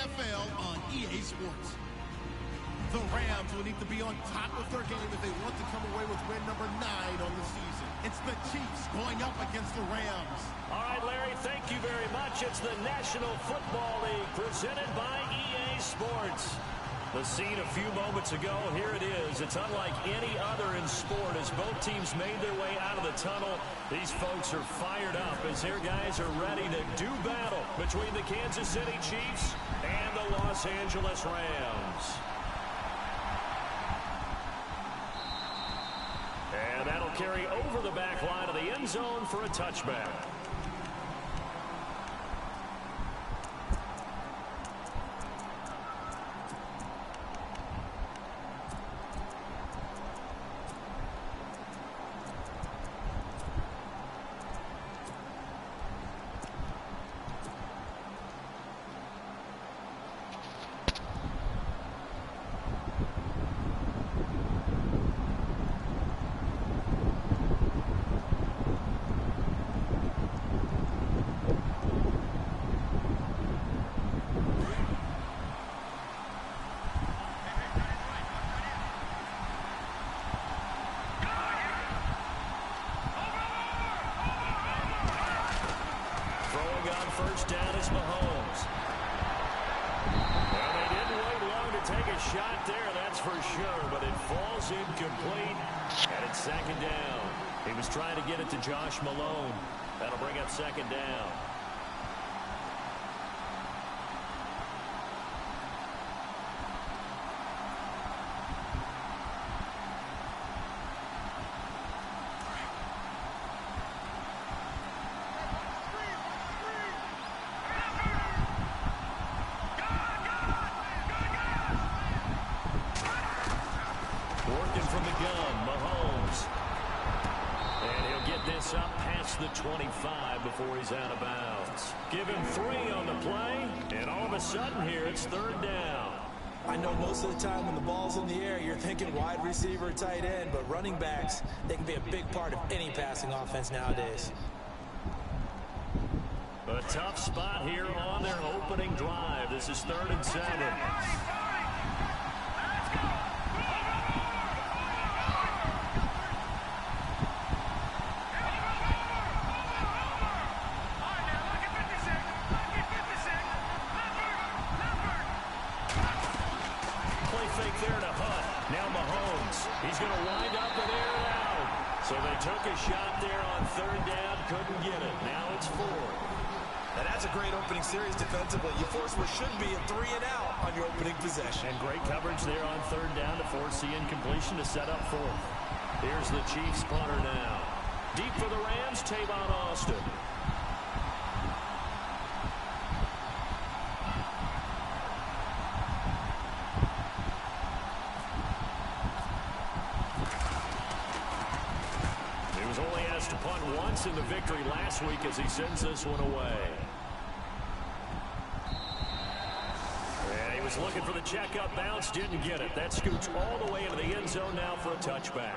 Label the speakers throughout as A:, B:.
A: NFL on EA Sports. The Rams will need to be on top of their game if they want to come away with win number 9 on the season. It's the Chiefs going up against the Rams.
B: All right, Larry, thank you very much. It's the National Football League presented by EA Sports. The scene a few moments ago, here it is. It's unlike any other in sport as both teams made their way out of the tunnel. These folks are fired up as their guys are ready to do battle between the Kansas City Chiefs and the Los Angeles Rams. And that'll carry over the back line of the end zone for a touchback. First down is Mahomes. Well, they didn't wait long to take a shot there, that's for sure, but it falls incomplete, and it's second down. He was trying to get it to Josh Malone. That'll bring up second down. From the gun, Mahomes. And he'll get this up past the 25 before he's out of bounds. Give him 3 on the play, and all of a sudden here it's third down.
C: I know most of the time when the ball's in the air, you're thinking wide receiver, tight end, but running backs, they can be a big part of any passing offense nowadays.
B: A tough spot here on their opening drive. This is 3rd and 7. There to Hunt. Now Mahomes. He's going to wind up and air it out. So they took a shot there on 3rd down. Couldn't get it. Now it's 4.
C: And that's a great opening series defensively. You force what should be a 3 and out on your opening possession.
B: And great coverage there on 3rd down to force the incompletion to set up 4th. Here's the Chiefs punter now. Deep for the Rams, Tavon Austin. Only asked to punt once in the victory last week as he sends this one away. And he was looking for the checkup bounce, didn't get it. That scoots all the way into the end zone now for a touchback.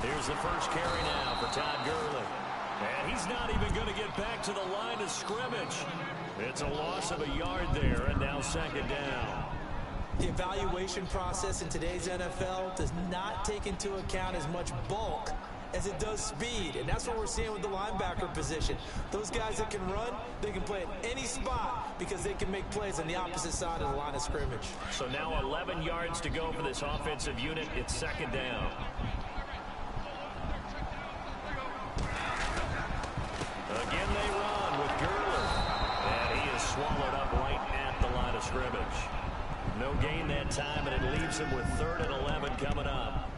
B: Here's the first carry now for Todd Gurley. And he's not even going to get back to the line of scrimmage. It's a loss of a yard there, and now second down.
C: The evaluation process in today's NFL does not take into account as much bulk as it does speed, and that's what we're seeing with the linebacker position. Those guys that can run, they can play at any spot because they can make plays on the opposite side of the line of scrimmage.
B: So now 11 yards to go for this offensive unit. It's second down. Again they run with Gurley, and he is swallowed up right at the line of scrimmage. No gain that time, and it leaves him with 3rd and 11 coming up.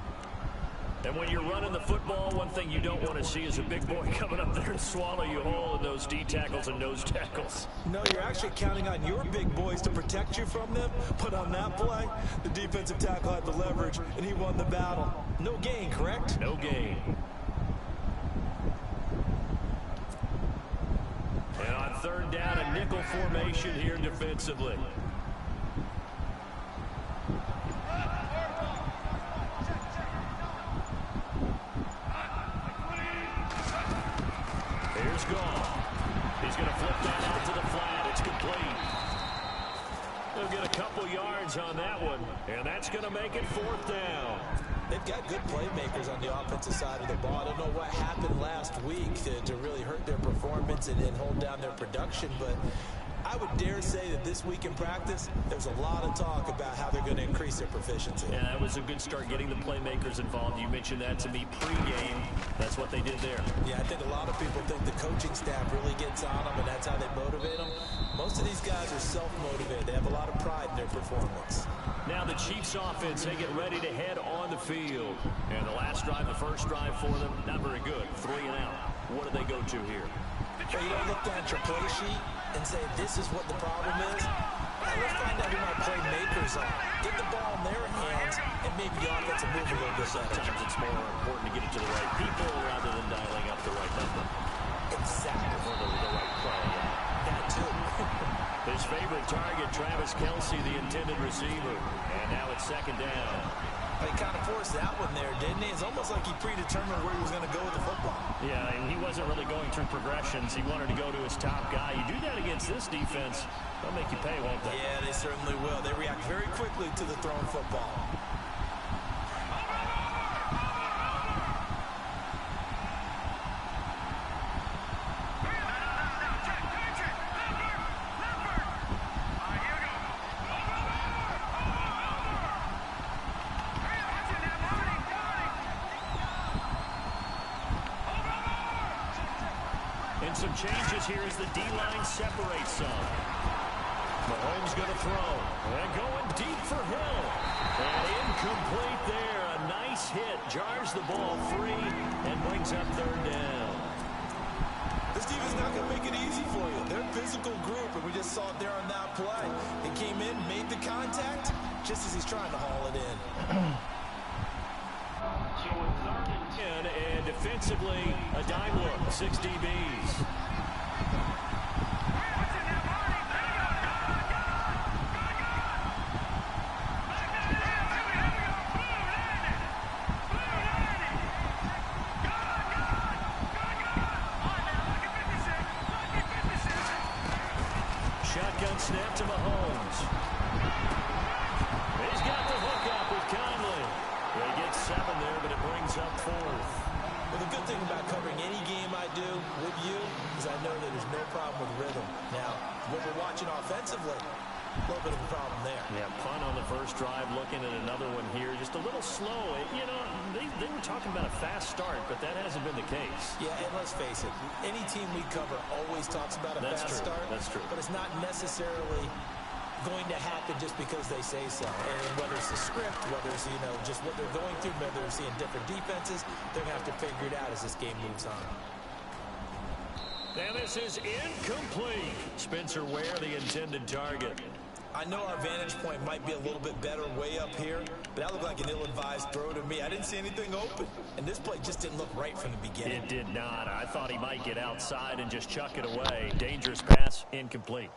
B: And when you're running the football, one thing you don't want to see is a big boy coming up there and swallow you whole in those D tackles and nose tackles.
C: No, you're actually counting on your big boys to protect you from them. But on that play, the defensive tackle had the leverage, and he won the battle. No gain, correct?
B: No gain. And on third down, a nickel formation here defensively. Here's Gall. He's going to flip that out to the flat. It's complete. They'll get a couple yards on that one, and that's going to make it fourth down.
C: They've got good playmakers on the offensive side of the ball. I don't know what happened last week to really hurt their performance and hold down their production, but I would dare say that this week in practice, there's a lot of talk about how they're going to increase their proficiency.
B: Yeah, that was a good start getting the playmakers involved. You mentioned that to me pregame. That's what they did there.
C: Yeah, I think a lot of people think the coaching staff really gets on them, and that's how they motivate them. Most of these guys are self-motivated. They have a lot of pride in their performance.
B: Now the Chiefs offense, they get ready to head on the field. And the last drive, the first drive for them, not very good. 3 and out. What do they go to here?
C: Well, you don't look down at your play sheet and say, this is what the problem is. Now, let's find out who my playmakers are. Get the ball in their hands, and maybe the offense will move a little bit better.
B: Sometimes it's more important to get it to the right people rather than dialing up the right number.
C: Exactly.
B: Or the right play.
C: That too.
B: His favorite target, Travis Kelce, the intended receiver. And now it's second down.
C: He kind of forced that one there, didn't he? It's almost like he predetermined where he was going to go with the football.
B: Yeah, and he wasn't really going through progressions. He wanted to go to his top guy. You do that against this defense, they'll make you pay, won't they?
C: Yeah, they certainly will. They react very quickly to the thrown football.
B: And some changes here as the D-line separates some. Mahomes going to throw. And going deep for Hill. And incomplete there. A nice hit. Jars the ball free and brings up third down.
C: This team is not going to make it easy for you. They're a physical group, and we just saw it there on that play. They came in, made the contact, just as he's trying to haul it in.
B: And defensively, a dime look, 6 DBs. Shotgun snap to Mahomes. He's got the hook up with Conley. They get 7 there, but it brings up 4th.
C: Well, the good thing about covering any game I do with you is I know that there's no problem with rhythm. Now, what we're watching offensively, a little bit of a problem there.
B: Yeah, punt on the first drive, looking at another one here. Just a little slow. You know, they were talking about a fast start, but that hasn't been the case.
C: Yeah, and let's face it, any team we cover always talks about a fast start.
B: That's true.
C: But it's not necessarily going to happen just because they say so. And whether it's the script, whether it's, just what they're going through, whether they're seeing different defenses, they're going to have to figure it out as this game moves on.
B: And this is incomplete. Spencer Ware, the intended target.
C: I know our vantage point might be a little bit better way up here, but that looked like an ill-advised throw to me. I didn't see anything open, and this play just didn't look right from the beginning.
B: It did not. I thought he might get outside and just chuck it away. Dangerous pass, incomplete.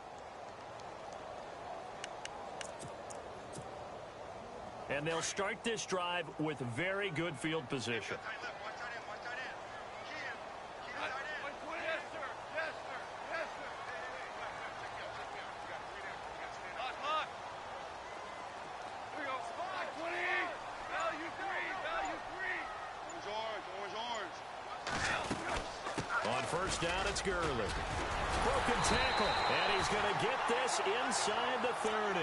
B: And they'll start this drive with very good field position. On first down, it's Gurley. Broken tackle, and he's going to get this inside the 30.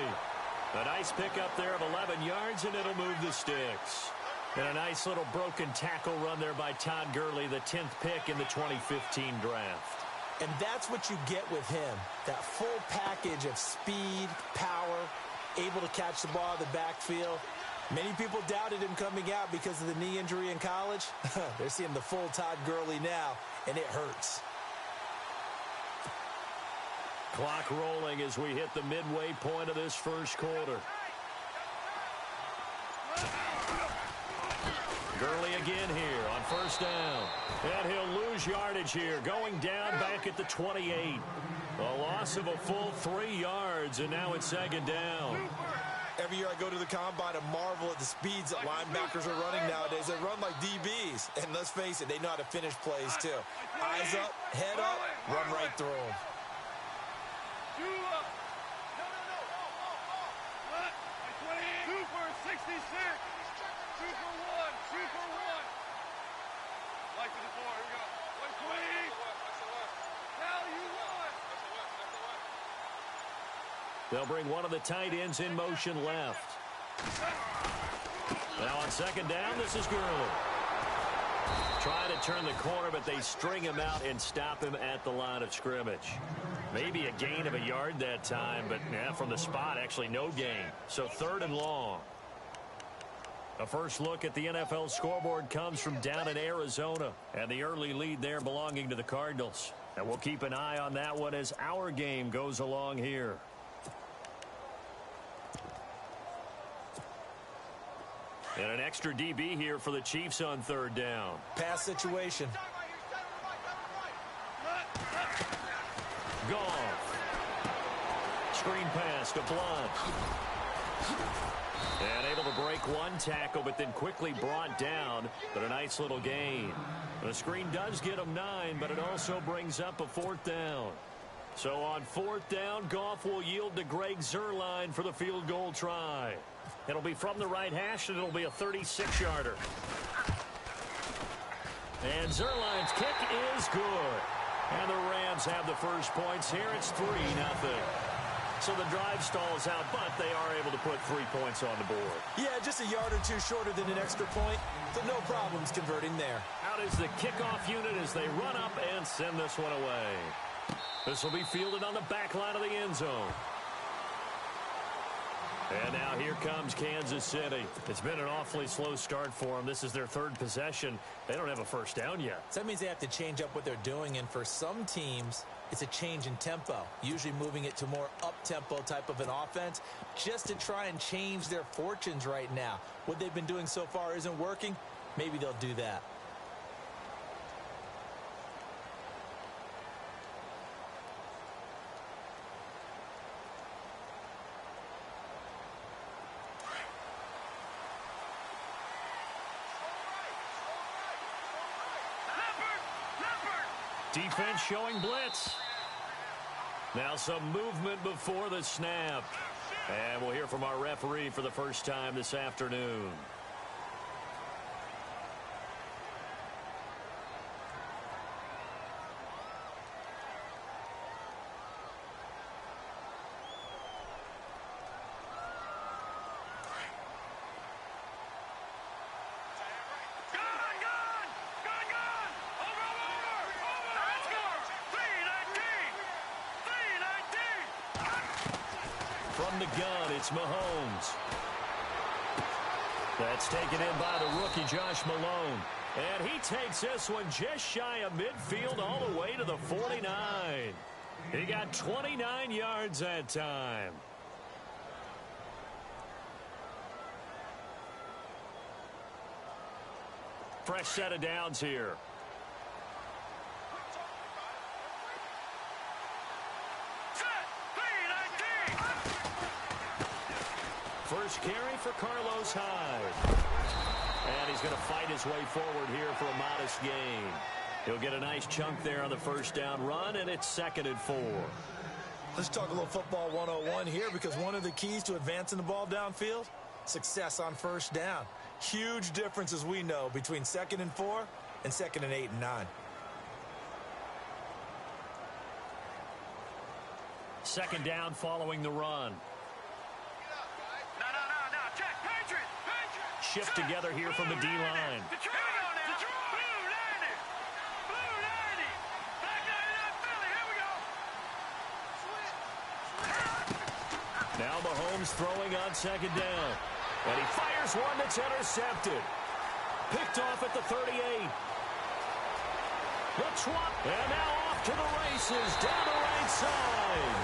B: A nice pickup there of 11 yards, and it'll move the sticks. And a nice little broken tackle run there by Todd Gurley, the 10th pick in the 2015 draft.
C: And that's what you get with him, that full package of speed, power, able to catch the ball in the backfield. Many people doubted him coming out because of the knee injury in college. They're seeing the full Todd Gurley now, and it hurts.
B: Clock rolling as we hit the midway point of this first quarter. Gurley again here on first down. And he'll lose yardage here, going down back at the 28. A loss of a full 3 yards, and now it's second down.
C: Every year I go to the combine and marvel at the speeds that linebackers are running nowadays. They run like DBs. And let's face it, they know how to finish plays too. Eyes up, head up, run right through them.
B: They'll bring one of the tight ends in motion left. Now on second down, this is Gurley. Trying to turn the corner, but they string him out and stop him at the line of scrimmage. Maybe a gain of a yard that time, but yeah, from the spot, actually no gain. So third and long. A first look at the NFL scoreboard comes from down in Arizona, and the early lead there belonging to the Cardinals. And we'll keep an eye on that one as our game goes along here. And an extra DB here for the Chiefs on third down.
C: Pass situation.
B: Goff. Screen pass to Blunt. And able to break one tackle, but then quickly brought down. But a nice little gain. The screen does get him 9, but it also brings up a fourth down. So on fourth down, Goff will yield to Greg Zuerlein for the field goal try. It'll be from the right hash, and it'll be a 36-yarder. And Zuerlein's kick is good. And the Rams have the first points here. It's 3-0. So the drive stalls out, but they are able to put 3 points on the board.
C: Yeah, just a yard or two shorter than an extra point, so no problems converting there.
B: Out is the kickoff unit as they run up and send this one away. This will be fielded on the back line of the end zone. And now here comes Kansas City. It's been an awfully slow start for them. This is their third possession. They don't have a first down yet.
C: So that means they have to change up what they're doing, and for some teams, it's a change in tempo, usually moving it to more up-tempo type of an offense just to try and change their fortunes right now. What they've been doing so far isn't working. Maybe they'll do that.
B: Defense showing blitz. Now some movement before the snap. And we'll hear from our referee for the first time this afternoon. From the gun, it's Mahomes. That's taken in by the rookie, Josh Malone. And he takes this one just shy of midfield all the way to the 49. He got 29 yards that time. Fresh set of downs here. First carry for Carlos Hyde. And he's going to fight his way forward here for a modest gain. He'll get a nice chunk there on the first down run, and it's 2nd and 4.
C: Let's talk a little football 101 here, because one of the keys to advancing the ball downfield, success on first down. Huge difference, as we know, between 2nd and 4 and 2nd and 8 and 9.
B: Second down following the run. Shift together here from the D-line. Now Mahomes throwing on second down. And he fires one that's intercepted. Picked off at the 38. The swap, and now off to the races, down the right side.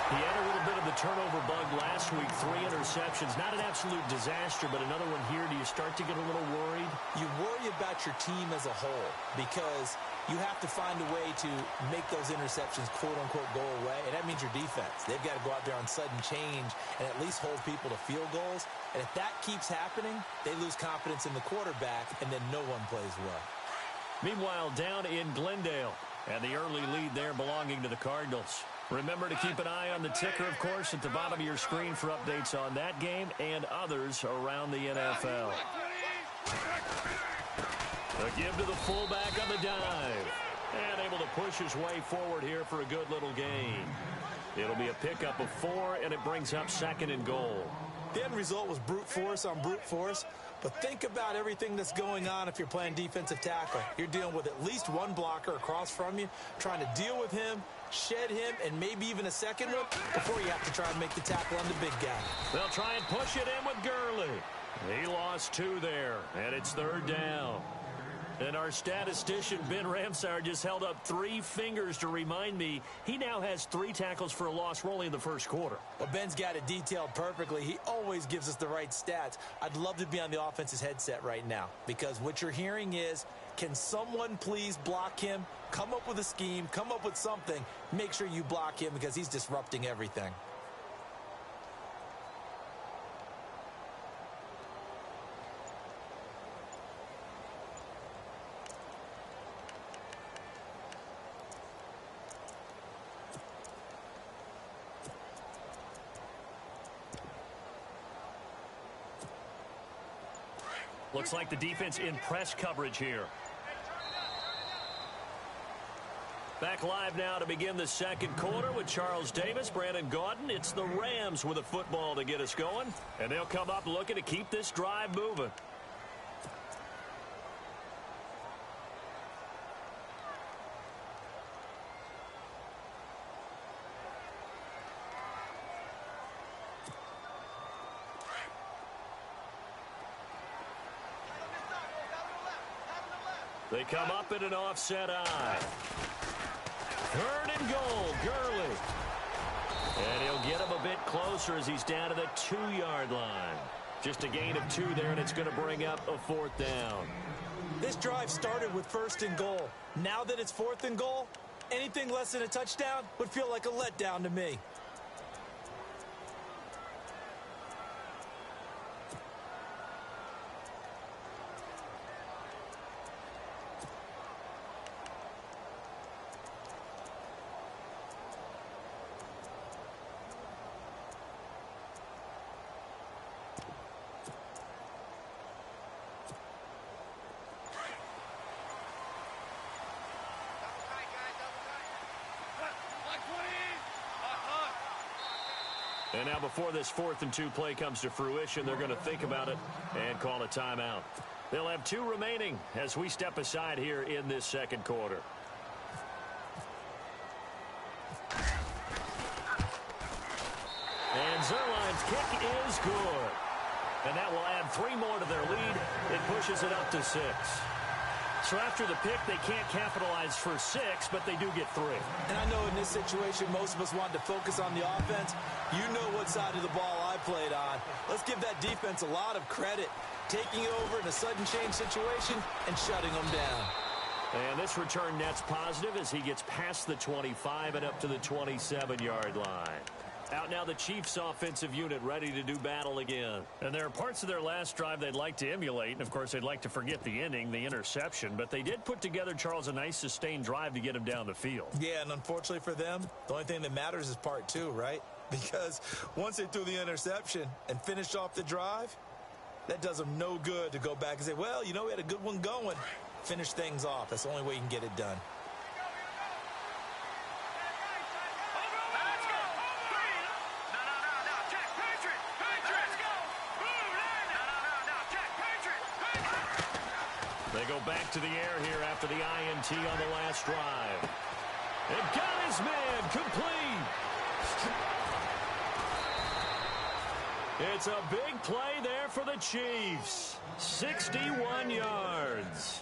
B: He had a little bit of the turnover bug last week, 3 interceptions. Not an absolute disaster, but another one here. Do you start to get a little worried?
C: You worry about your team as a whole because you have to find a way to make those interceptions, quote-unquote, go away, and that means your defense. They've got to go out there on sudden change and at least hold people to field goals. And if that keeps happening, they lose confidence in the quarterback, and then no one plays well.
B: Meanwhile, down in Glendale, and the early lead there belonging to the Cardinals. Remember to keep an eye on the ticker, of course, at the bottom of your screen for updates on that game and others around the NFL. A give to the fullback on the dive. And able to push his way forward here for a good little gain. It'll be a pickup of 4, and it brings up 2nd and goal.
C: The end result was brute force on brute force. But think about everything that's going on if you're playing defensive tackle. You're dealing with at least one blocker across from you, trying to deal with him, shed him, and maybe even a second one before you have to try and make the tackle on the big guy.
B: They'll try and push it in with Gurley. He lost 2 there, and it's 3rd down. And our statistician, Ben Ramsar, just held up 3 fingers to remind me he now has 3 tackles for a loss. We're only in the first quarter.
C: Well, Ben's got it detailed perfectly. He always gives us the right stats. I'd love to be on the offense's headset right now because what you're hearing is, can someone please block him? Come up with a scheme. Come up with something. Make sure you block him because he's disrupting everything.
B: Looks like the defense in press coverage here. Back live now to begin the second quarter with Charles Davis, Brandon Gaudin. It's the Rams with a football to get us going. And they'll come up looking to keep this drive moving. They come up in an offset eye. 3rd and goal, Gurley. And he'll get him a bit closer as he's down to the 2-yard line. Just a gain of 2 there, and it's going to bring up a 4th down.
C: This drive started with 1st and goal. Now that it's 4th and goal, anything less than a touchdown would feel like a letdown to me.
B: And now before this 4th and 2 play comes to fruition, they're going to think about it and call a timeout. They'll have 2 remaining as we step aside here in this second quarter. And Zerline's kick is good. And that will add 3 more to their lead. It pushes it up to 6. So after the pick, they can't capitalize for 6, but they do get 3.
C: And I know in this situation, most of us wanted to focus on the offense. You know what side of the ball I played on. Let's give that defense a lot of credit, taking over in a sudden change situation and shutting them down.
B: And this return net's positive as he gets past the 25 and up to the 27-yard line. Out now the Chiefs offensive unit ready to do battle again. And there are parts of their last drive they'd like to emulate. And, of course, they'd like to forget the ending, the interception. But they did put together, Charles, a nice sustained drive to get him down the field.
C: Yeah, and unfortunately for them, the only thing that matters is part 2, right? Because once they threw the interception and finished off the drive, that does them no good to go back and say, well, you know, we had a good one going. Finish things off. That's the only way you can get it done.
B: They go back to the air here after the INT on the last drive. And got his man complete. It's a big play there for the Chiefs. 61 yards.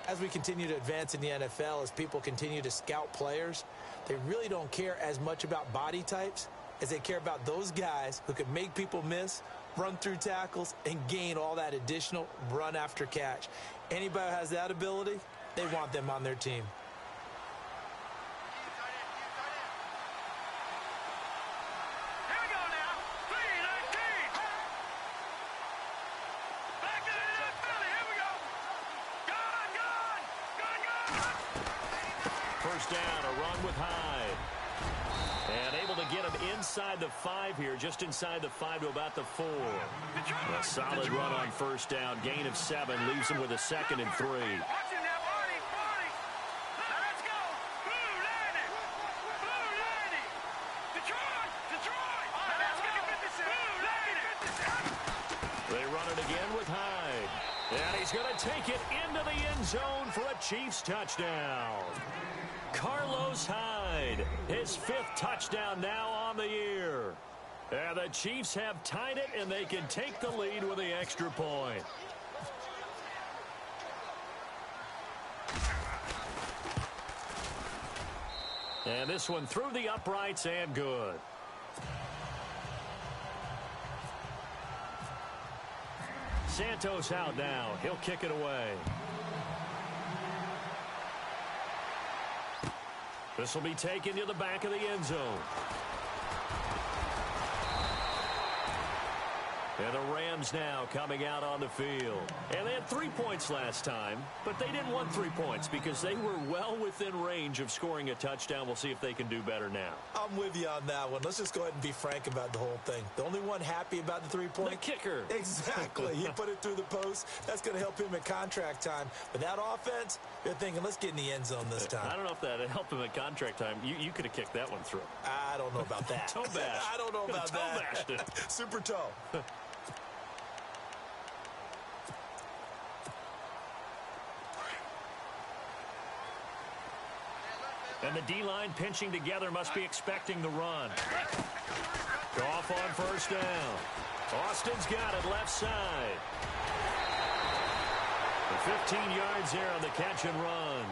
C: As we continue to advance in the NFL, as people continue to scout players, they really don't care as much about body types as they care about those guys who can make people miss, run through tackles, and gain all that additional run after catch. Anybody who has that ability, they want them on their team.
B: First down, a run with Hyde. And able to get him inside the 5 here, just inside the 5 to about the 4. A solid run on first down. Gain of 7 leaves him with a 2nd and 3. They run it again with Hyde. And he's going to take it into the end zone for a Chiefs touchdown. Carlos Hyde, his 5th touchdown now on the year. And the Chiefs have tied it, and they can take the lead with the extra point. And this one through the uprights and good. Santos out now. He'll kick it away. This will be taken to the back of the end zone. And the Rams now coming out on the field. And they had 3 points last time, but they didn't want 3 points because they were well within range of scoring a touchdown. We'll see if they can do better now.
C: I'm with you on that one. Let's just go ahead and be frank about the whole thing. The only one happy about the 3-point?
B: The kicker.
C: Exactly. He put it through the post. That's going to help him at contract time. But that offense, you're thinking, let's get in the end zone this time.
B: I don't know if that helped him at contract time. You could have kicked that one through.
C: I don't know about that.
B: Toe bash.
C: I don't know about
B: toe
C: that.
B: Bashed it.
C: Super toe.
B: And the D-line pinching together must be expecting the run. Goff on first down. Austin's got it left side. The 15 yards there on the catch and run.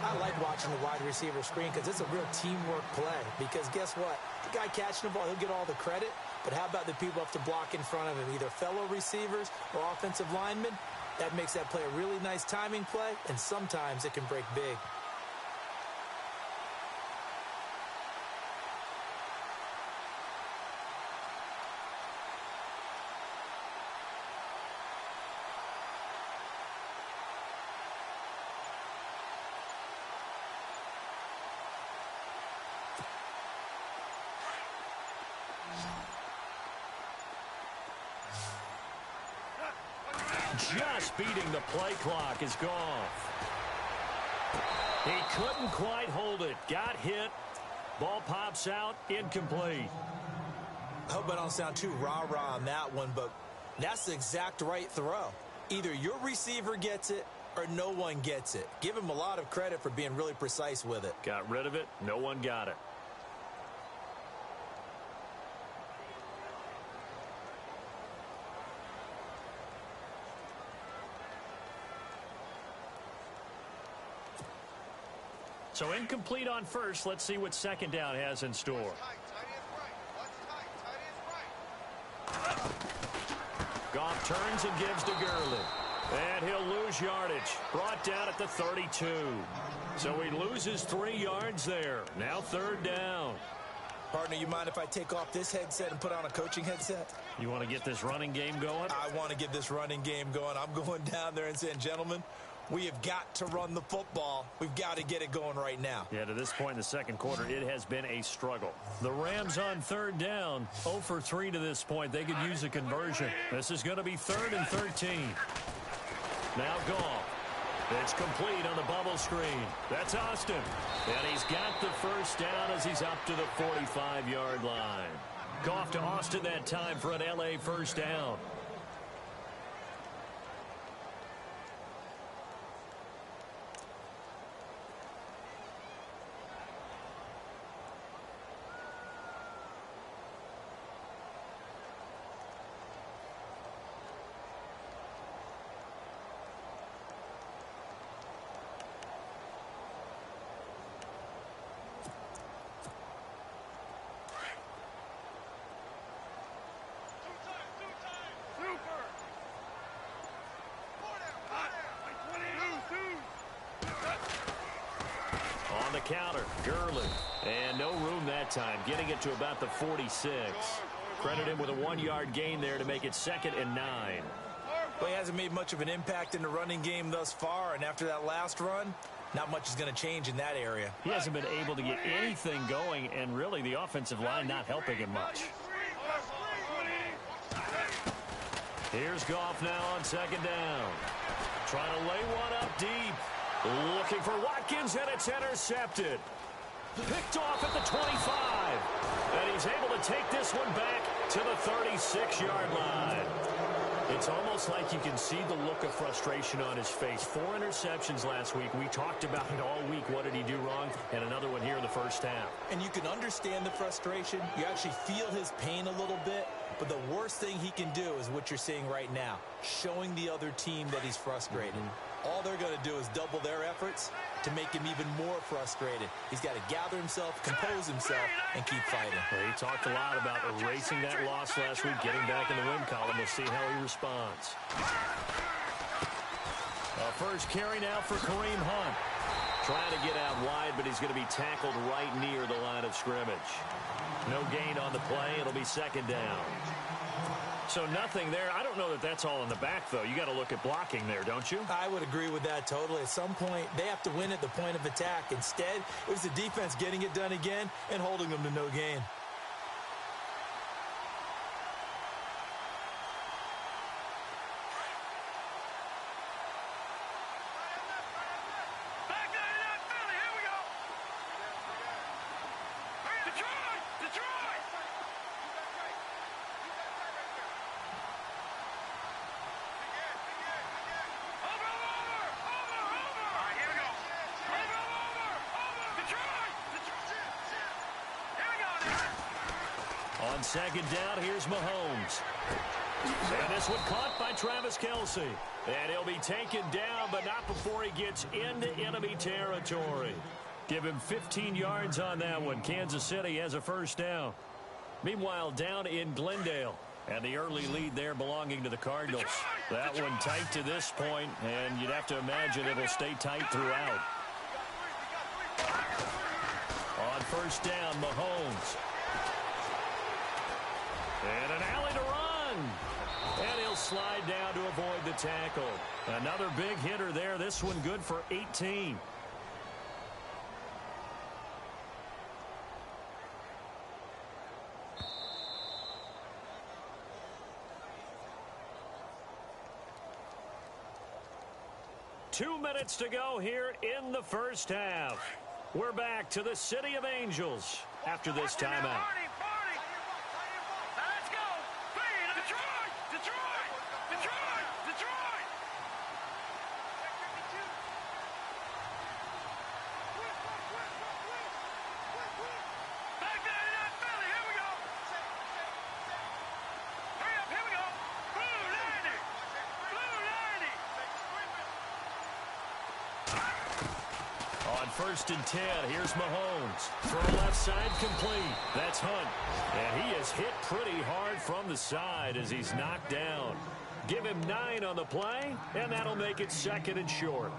C: I like watching the wide receiver screen because it's a real teamwork play. Because guess what? The guy catching the ball, he'll get all the credit. But how about the people have to block in front of him, either fellow receivers or offensive linemen? That makes that play a really nice timing play, and sometimes it can break big.
B: Just beating the play clock is Goff. He couldn't quite hold it. Got hit. Ball pops out. Incomplete.
C: I hope I don't sound too rah-rah on that one, but that's the exact right throw. Either your receiver gets it or no one gets it. Give him a lot of credit for being really precise with it.
B: Got rid of it. No one got it. So incomplete on first. Let's see what second down has in store. Goff turns and gives to Gurley. And he'll lose yardage. Brought down at the 32. So he loses 3 yards there. Now third down.
C: Partner, you mind if I take off this headset and put on a coaching headset?
B: You want to get this running game going?
C: I want to get this running game going. I'm going down there and saying, gentlemen, we have got to run the football. We've got to get it going right now.
B: Yeah, to this point in the second quarter, it has been a struggle. The Rams on third down, 0 for 3 to this point. They could use a conversion. This is going to be 3rd and 13. Now Goff. It's complete on the bubble screen. That's Austin. And he's got the first down as he's up to the 45-yard line. Goff to Austin that time for an L.A. first down. the counter. Gurley. And no room that time, getting it to about the 46. Credit him with a 1-yard gain there to make it 2nd and 9.
C: Well, he hasn't made much of an impact in the running game thus far, and after that last run, not much is going to change in that area.
B: He hasn't been able to get anything going, and really the offensive line not helping him much. Here's Goff now on 2nd down. Trying to lay one up deep. Looking for Watkins, and it's intercepted. Picked off at the 25. And he's able to take this one back to the 36-yard line. It's almost like you can see the look of frustration on his face. 4 interceptions last week. We talked about it all week. What did he do wrong? And another one here in the first half.
C: And you can understand the frustration. You actually feel his pain a little bit. But the worst thing he can do is what you're seeing right now, showing the other team that he's frustrated. All they're going to do is double their efforts to make him even more frustrated. He's got to gather himself, compose himself, and keep fighting.
B: Well, he talked a lot about erasing that loss last week, getting back in the win column. We'll see how he responds. First carry now for Kareem Hunt. Trying to get out wide, but he's going to be tackled right near the line of scrimmage. No gain on the play. It'll be 2nd down. So nothing there. I don't know that that's all in the back, though. You got to look at blocking there, don't you?
C: I would agree with that totally. At some point, they have to win at the point of attack. Instead, it was the defense getting it done again and holding them to no gain.
B: On 2nd down, here's Mahomes. And this one caught by Travis Kelce. And he'll be taken down, but not before he gets into enemy territory. Give him 15 yards on that one. Kansas City has a first down. Meanwhile, down in Glendale. And the early lead there belonging to the Cardinals. That one tight to this point, and you'd have to imagine it'll stay tight throughout. On first down, Mahomes. And an alley to run. And he'll slide down to avoid the tackle. Another big hitter there. This one good for 18. Two minutes to go here in the first half. We're back to the City of Angels after this timeout. First and 10. Here's Mahomes. Throw left side complete. That's Hunt. And he is hit pretty hard from the side as he's knocked down. Give him 9 on the play, and that'll make it 2nd and short.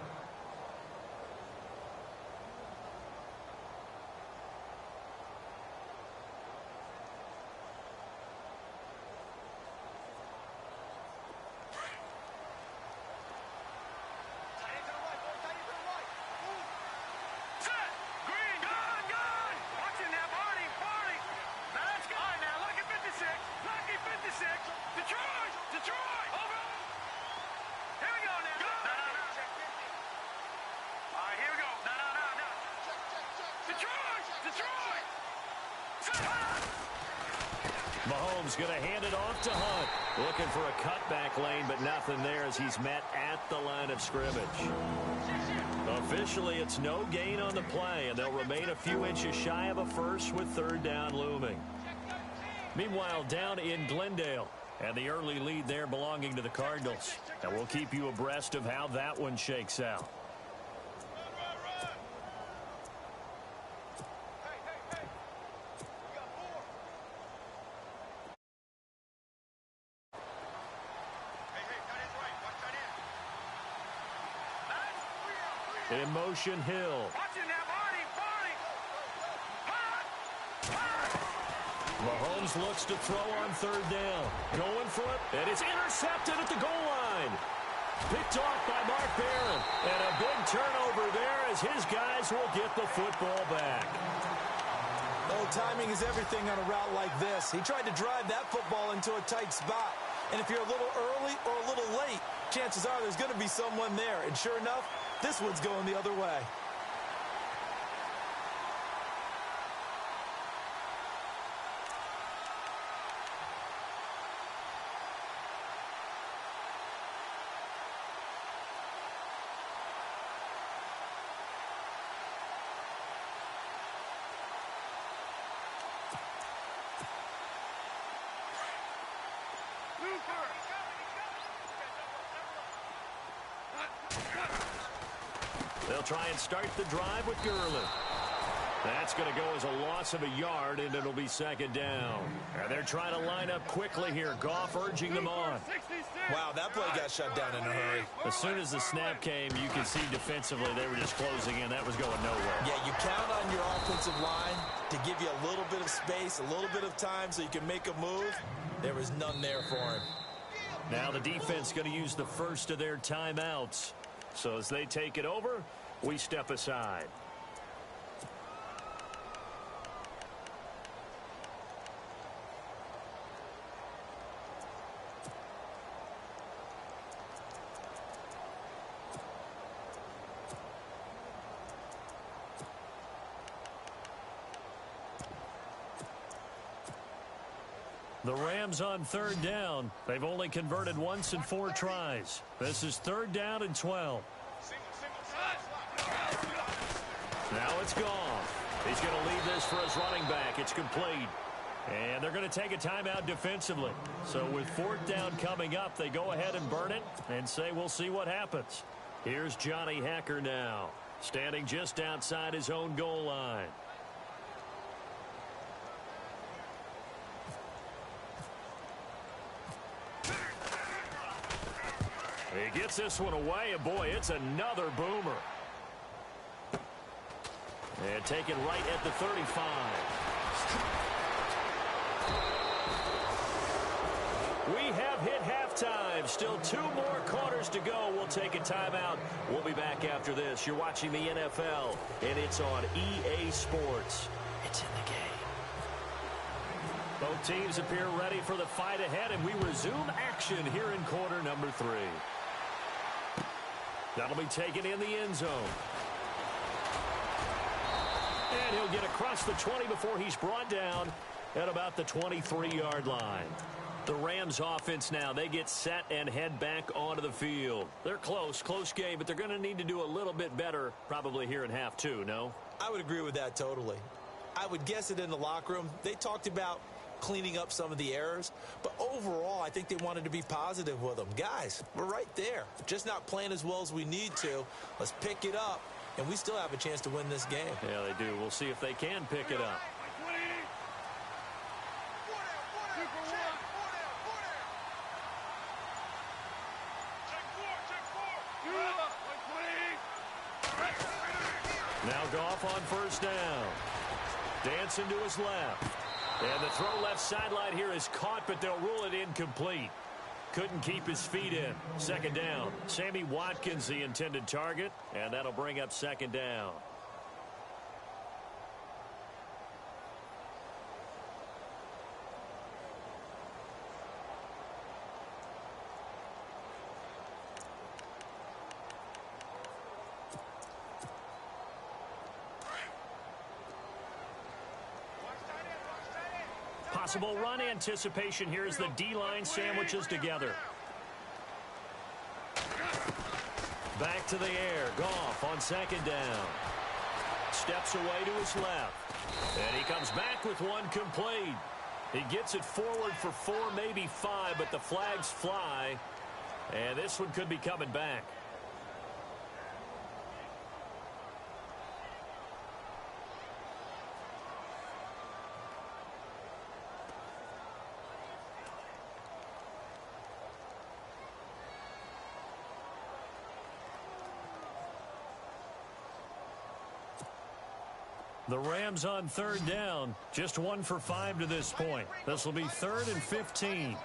B: Mahomes going to hand it off to Hunt. Looking for a cutback lane, but nothing there as he's met at the line of scrimmage. Officially, it's no gain on the play, and they'll remain a few inches shy of a first with 3rd down looming. Meanwhile, down in Glendale, and the early lead there belonging to the Cardinals. And we'll keep you abreast of how that one shakes out. In motion, Hill. Mahomes looks to throw on third down. Going for it, and it's intercepted at the goal line. Picked off by Mark Barron. And a big turnover there as his guys will get the football back.
C: Oh, timing is everything on a route like this. He tried to drive that football into a tight spot. And if you're a little early or a little late, chances are there's going to be someone there. And sure enough, this one's going the other way.
B: They'll try and start the drive with Gurley. That's going to go as a loss of a yard, and it'll be second down. And they're trying to line up quickly here. Goff urging them on.
C: Wow, that play got shut down in a hurry.
B: As soon as the snap came, you could see defensively they were just closing in. That was going nowhere.
C: Yeah, you count on your offensive line to give you a little bit of space, a little bit of time so you can make a move. There was none there for him.
B: Now the defense going to use the first of their timeouts. So as they take it over, we step aside. The Rams on third down. They've only converted once in 4 tries. This is third down and 12. Now it's Goff. He's going to leave this for his running back. It's complete. And they're going to take a timeout defensively. So with fourth down coming up, they go ahead and burn it and say we'll see what happens. Here's Johnny Hacker now, standing just outside his own goal line. He gets this one away, and boy, it's another boomer. And taken right at the 35. We have hit halftime. Still 2 more quarters to go. We'll take a timeout. We'll be back after this. You're watching the NFL, and it's on EA Sports. It's in the game. Both teams appear ready for the fight ahead, and we resume action here in quarter number 3. That'll be taken in the end zone. And he'll get across the 20 before he's brought down at about the 23-yard line. The Rams offense now, they get set and head back onto the field. They're close game, but they're going to need to do a little bit better probably here in half 2, no?
C: I would agree with that totally. I would guess it in the locker room. They talked about cleaning up some of the errors, but overall I think they wanted to be positive with them. Guys, we're right there. Just not playing as well as we need to. Let's pick it up, and we still have a chance to win this game.
B: Yeah, they do. We'll see if they can pick it up. Now Goff on first down. Dancing to his left. And the throw left sideline here is caught, but they'll rule it incomplete. Couldn't keep his feet in. Second down. Sammy Watkins, the intended target, and that'll bring up second down. Possible run anticipation here as the D-line sandwiches together. Back to the air. Goff on second down. Steps away to his left. And he comes back with one complete. He gets it forward for 4, maybe 5, but the flags fly. And this one could be coming back. The Rams on third down. Just 1 for 5 to this point. This will be 3rd and 15.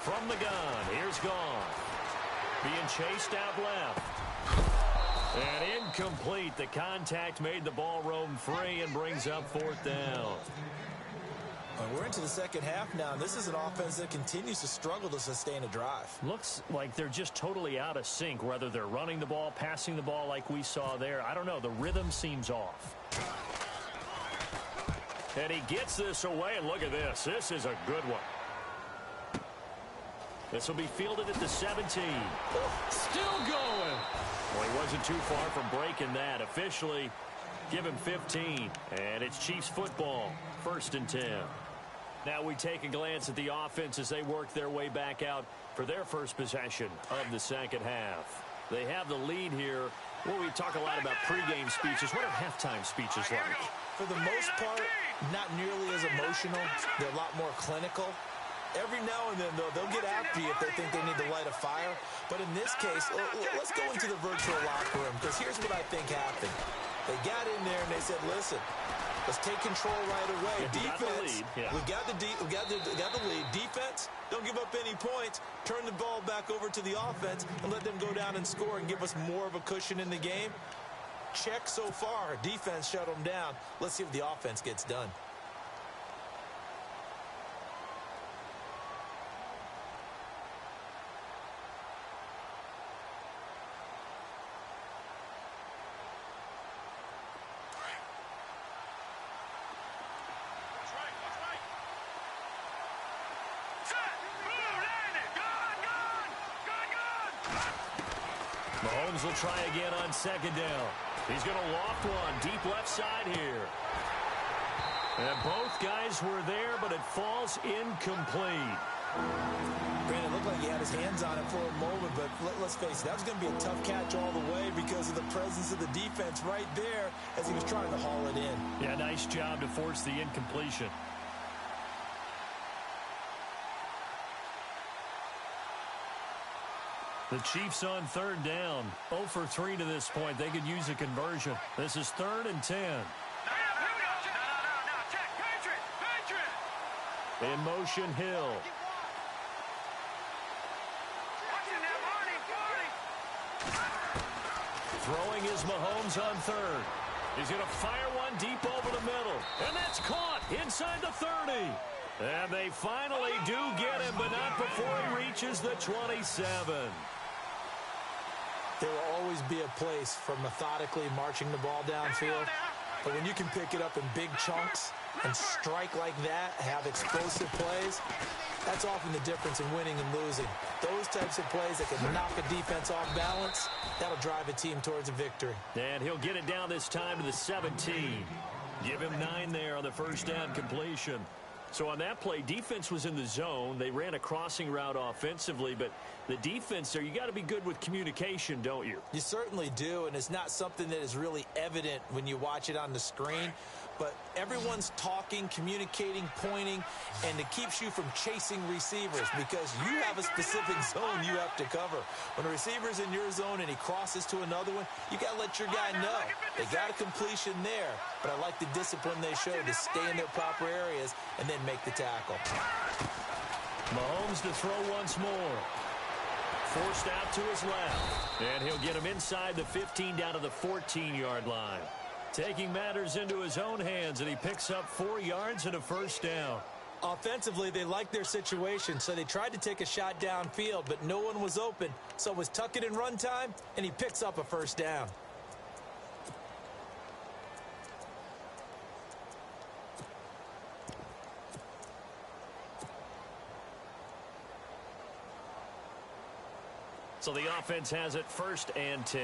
B: From the gun, here's Goff. Being chased out left. And incomplete. The contact made the ball roam free and brings up 4th down.
C: We're into the second half now, and this is an offense that continues to struggle to sustain a drive.
B: Looks like they're just totally out of sync, whether they're running the ball, passing the ball like we saw there. I don't know. The rhythm seems off. And he gets this away, and look at this. This is a good one. This will be fielded at the 17. Still going. Well, he wasn't too far from breaking that. Officially, give him 15. And it's Chiefs football, 1st and 10. Now we take a glance at the offense as they work their way back out for their first possession of the second half. They have the lead here. Well, we talk a lot about pregame speeches. What are halftime speeches like?
C: For the most part, not nearly as emotional. They're a lot more clinical. Every now and then, though, they'll get after you if they think they need to light a fire. But in this case, let's go into the virtual locker room, because here's what I think happened. They got in there and they said, listen, let's take control right away. Defense, we got the lead. Defense, don't give up any points. Turn the ball back over to the offense and let them go down and score and give us more of a cushion in the game. Check so far. Defense shut them down. Let's see if the offense gets done.
B: Mahomes will try again on 2nd down. He's going to loft one deep left side here. And both guys were there, but it falls incomplete.
C: Brandon, it looked like he had his hands on it for a moment, but let's face it, that was going to be a tough catch all the way because of the presence of the defense right there as he was trying to haul it in.
B: Yeah, nice job to force the incompletion. The Chiefs on 3rd down. 0 for 3 to this point. They could use a conversion. This is 3rd and 10. In motion, Hill. Throwing is Mahomes on 3rd. He's going to fire one deep over the middle. And that's caught inside the 30. And they finally do get him, but not before he reaches the 27.
C: There will always be a place for methodically marching the ball downfield. But when you can pick it up in big chunks and strike like that, have explosive plays, that's often the difference in winning and losing. Those types of plays that can knock a defense off balance, that'll drive a team towards a victory.
B: And he'll get it down this time to the 17. Give him 9 there on the 1st down completion. So on that play, defense was in the zone. They ran a crossing route offensively, but the defense there, you got to be good with communication, don't you?
C: You certainly do, and it's not something that is really evident when you watch it on the screen. But everyone's talking, communicating, pointing, and it keeps you from chasing receivers because you have a specific zone you have to cover. When a receiver's in your zone and he crosses to another one, you got to let your guy know. They got a completion there, but I like the discipline they showed to stay in their proper areas and then make the tackle.
B: Mahomes to throw once more. Forced out to his left. And he'll get him inside the 15 down to the 14-yard line. Taking matters into his own hands, and he picks up 4 yards and a 1st down.
C: Offensively, they liked their situation, so they tried to take a shot downfield, but no one was open. So it was tuck it in run time, and he picks up a 1st down.
B: So the offense has it 1st and 10.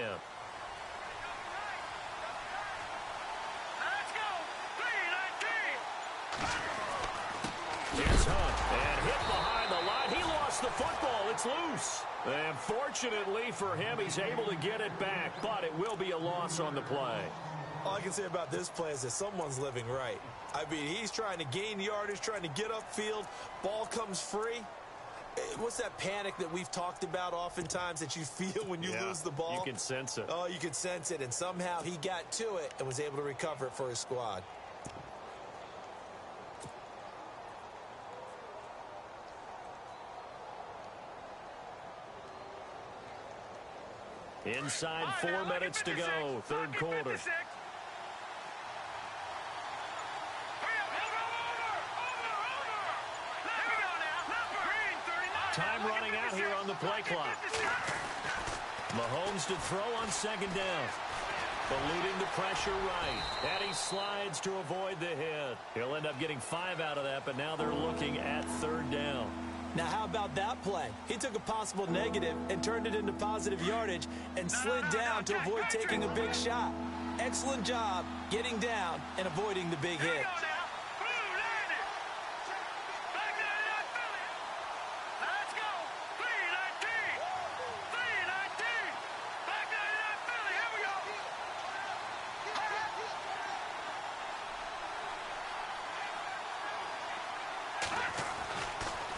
B: Here's Hunt, and hit behind the line. He lost the football. It's loose. And fortunately for him, he's able to get it back, but it will be a loss on the play.
C: All I can say about this play is that someone's living right. I mean, he's trying to gain yardage, trying to get upfield. Ball comes free. What's that panic that we've talked about oftentimes that you feel when you lose the ball?
B: You can sense it.
C: Oh, you can sense it, and somehow he got to it and was able to recover it for his squad.
B: Inside 4 minutes to go, third quarter. Time running out here on the play clock. Mahomes to throw on second down. Eluding the pressure right. And he slides to avoid the hit. He'll end up getting 5 out of that, but now they're looking at third down.
C: Now, how about that play? He took a possible negative and turned it into positive yardage and slid down to avoid taking a big shot. Excellent job getting down and avoiding the big hit.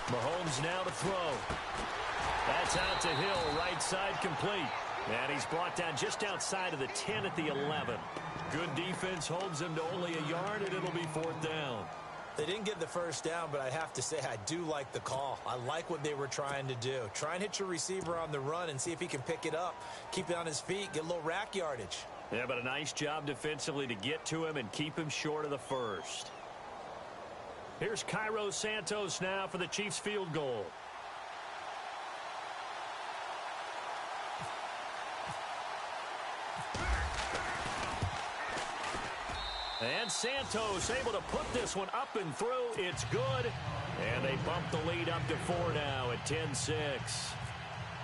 B: Mahomes now to throw. That's out to Hill, right side complete. And he's brought down just outside of the 10 at the 11. Good defense holds him to only a yard, and it'll be fourth down.
C: They didn't get the first down, but I have to say I do like the call. I like what they were trying to do. Try and hit your receiver on the run and see if he can pick it up, keep it on his feet, get a little rack yardage.
B: Yeah, but a nice job defensively to get to him and keep him short of the first. Here's Cairo Santos now for the Chiefs field goal. And Santos able to put this one up and through. It's good. And they bump the lead up to 4 now at 10-6.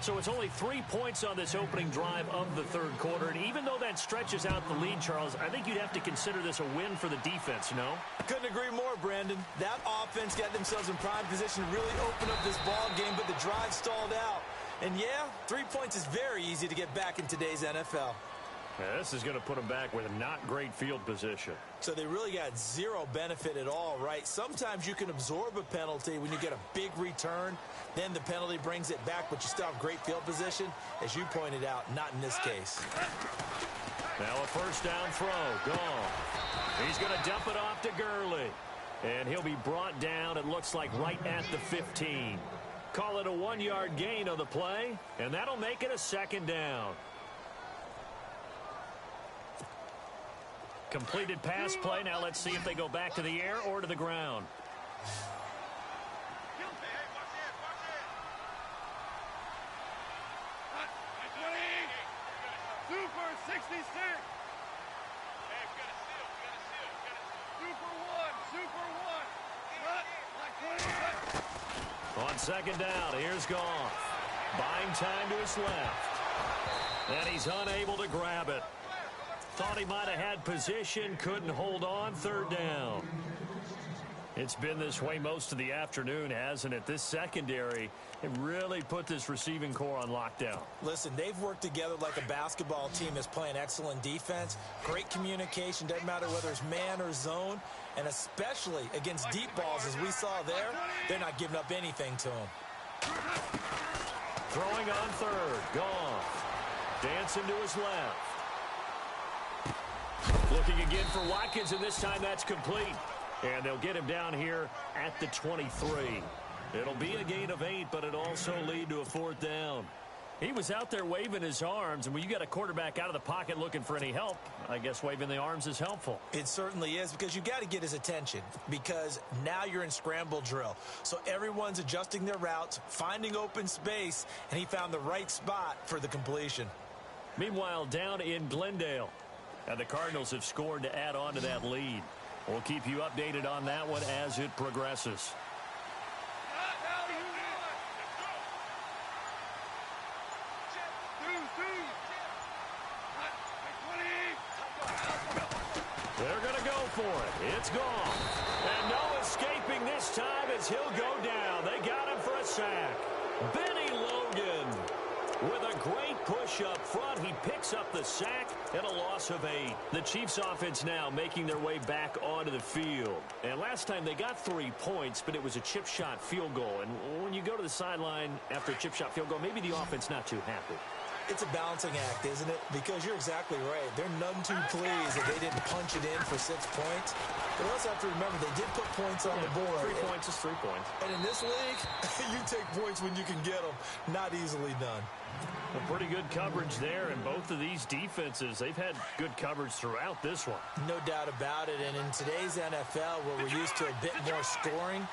B: So it's only 3 points on this opening drive of the third quarter. And even though that stretches out the lead, Charles, I think you'd have to consider this a win for the defense, no?
C: Couldn't agree more, Brandon. That offense got themselves in prime position to really open up this ball game, but the drive stalled out. And yeah, 3 points is very easy to get back in today's NFL.
B: Yeah, this is going to put them back with not great field position.
C: So they really got zero benefit at all, right? Sometimes you can absorb a penalty when you get a big return. Then the penalty brings it back, but you still have great field position. As you pointed out, not in this case.
B: Now a first down throw. Gone. He's going to dump it off to Gurley. And he'll be brought down, it looks like, right at the 15. Call it a 1-yard gain on the play, and that'll make it a second down. Completed pass play. Now let's see if they go back to the air or to the ground.
A: Super 66.
B: On second down, here's Goff. Buying time to his left. And he's unable to grab it. Thought he might have had position, couldn't hold on, third down. It's been this way most of the afternoon, hasn't it? This secondary, it really put this receiving core on lockdown.
C: Listen, they've worked together like a basketball team that's playing excellent defense. Great communication, doesn't matter whether it's man or zone. And especially against deep balls, as we saw there, they're not giving up anything to them.
B: Throwing on third, Goff. Dancing to his left. Looking again for Watkins, and this time that's complete. And they'll get him down here at the 23. It'll be a gain of 8, but it'll also lead to a fourth down. He was out there waving his arms, and when you got a quarterback out of the pocket looking for any help, I guess waving the arms is helpful.
C: It certainly is, because you got to get his attention, because now you're in scramble drill. So everyone's adjusting their routes, finding open space, and he found the right spot for the completion.
B: Meanwhile, down in Glendale, and the Cardinals have scored to add on to that lead. We'll keep you updated on that one as it progresses. They're going to go for it. It's gone. And no escaping this time as he'll go down. They got him for a sack. Benny Logan With a great push up front, he picks up the sack and a loss of 8. The Chiefs offense now making their way back onto the field. And last time they got 3 points, but it was a chip shot field goal. And when you go to the sideline after a chip shot field goal, maybe the offense not too happy.
C: It's a balancing act, isn't it? Because you're exactly right. They're none too pleased that they didn't punch it in for 6 points. But also have to remember, they did put points on the board.
B: 3 points is 3 points.
C: And in this league, you take points when you can get them. Not easily done.
B: Well, pretty good coverage there, and both of these defenses, they've had good coverage throughout this one.
C: No doubt about it. And in today's NFL, where we're used to a bit more scoring,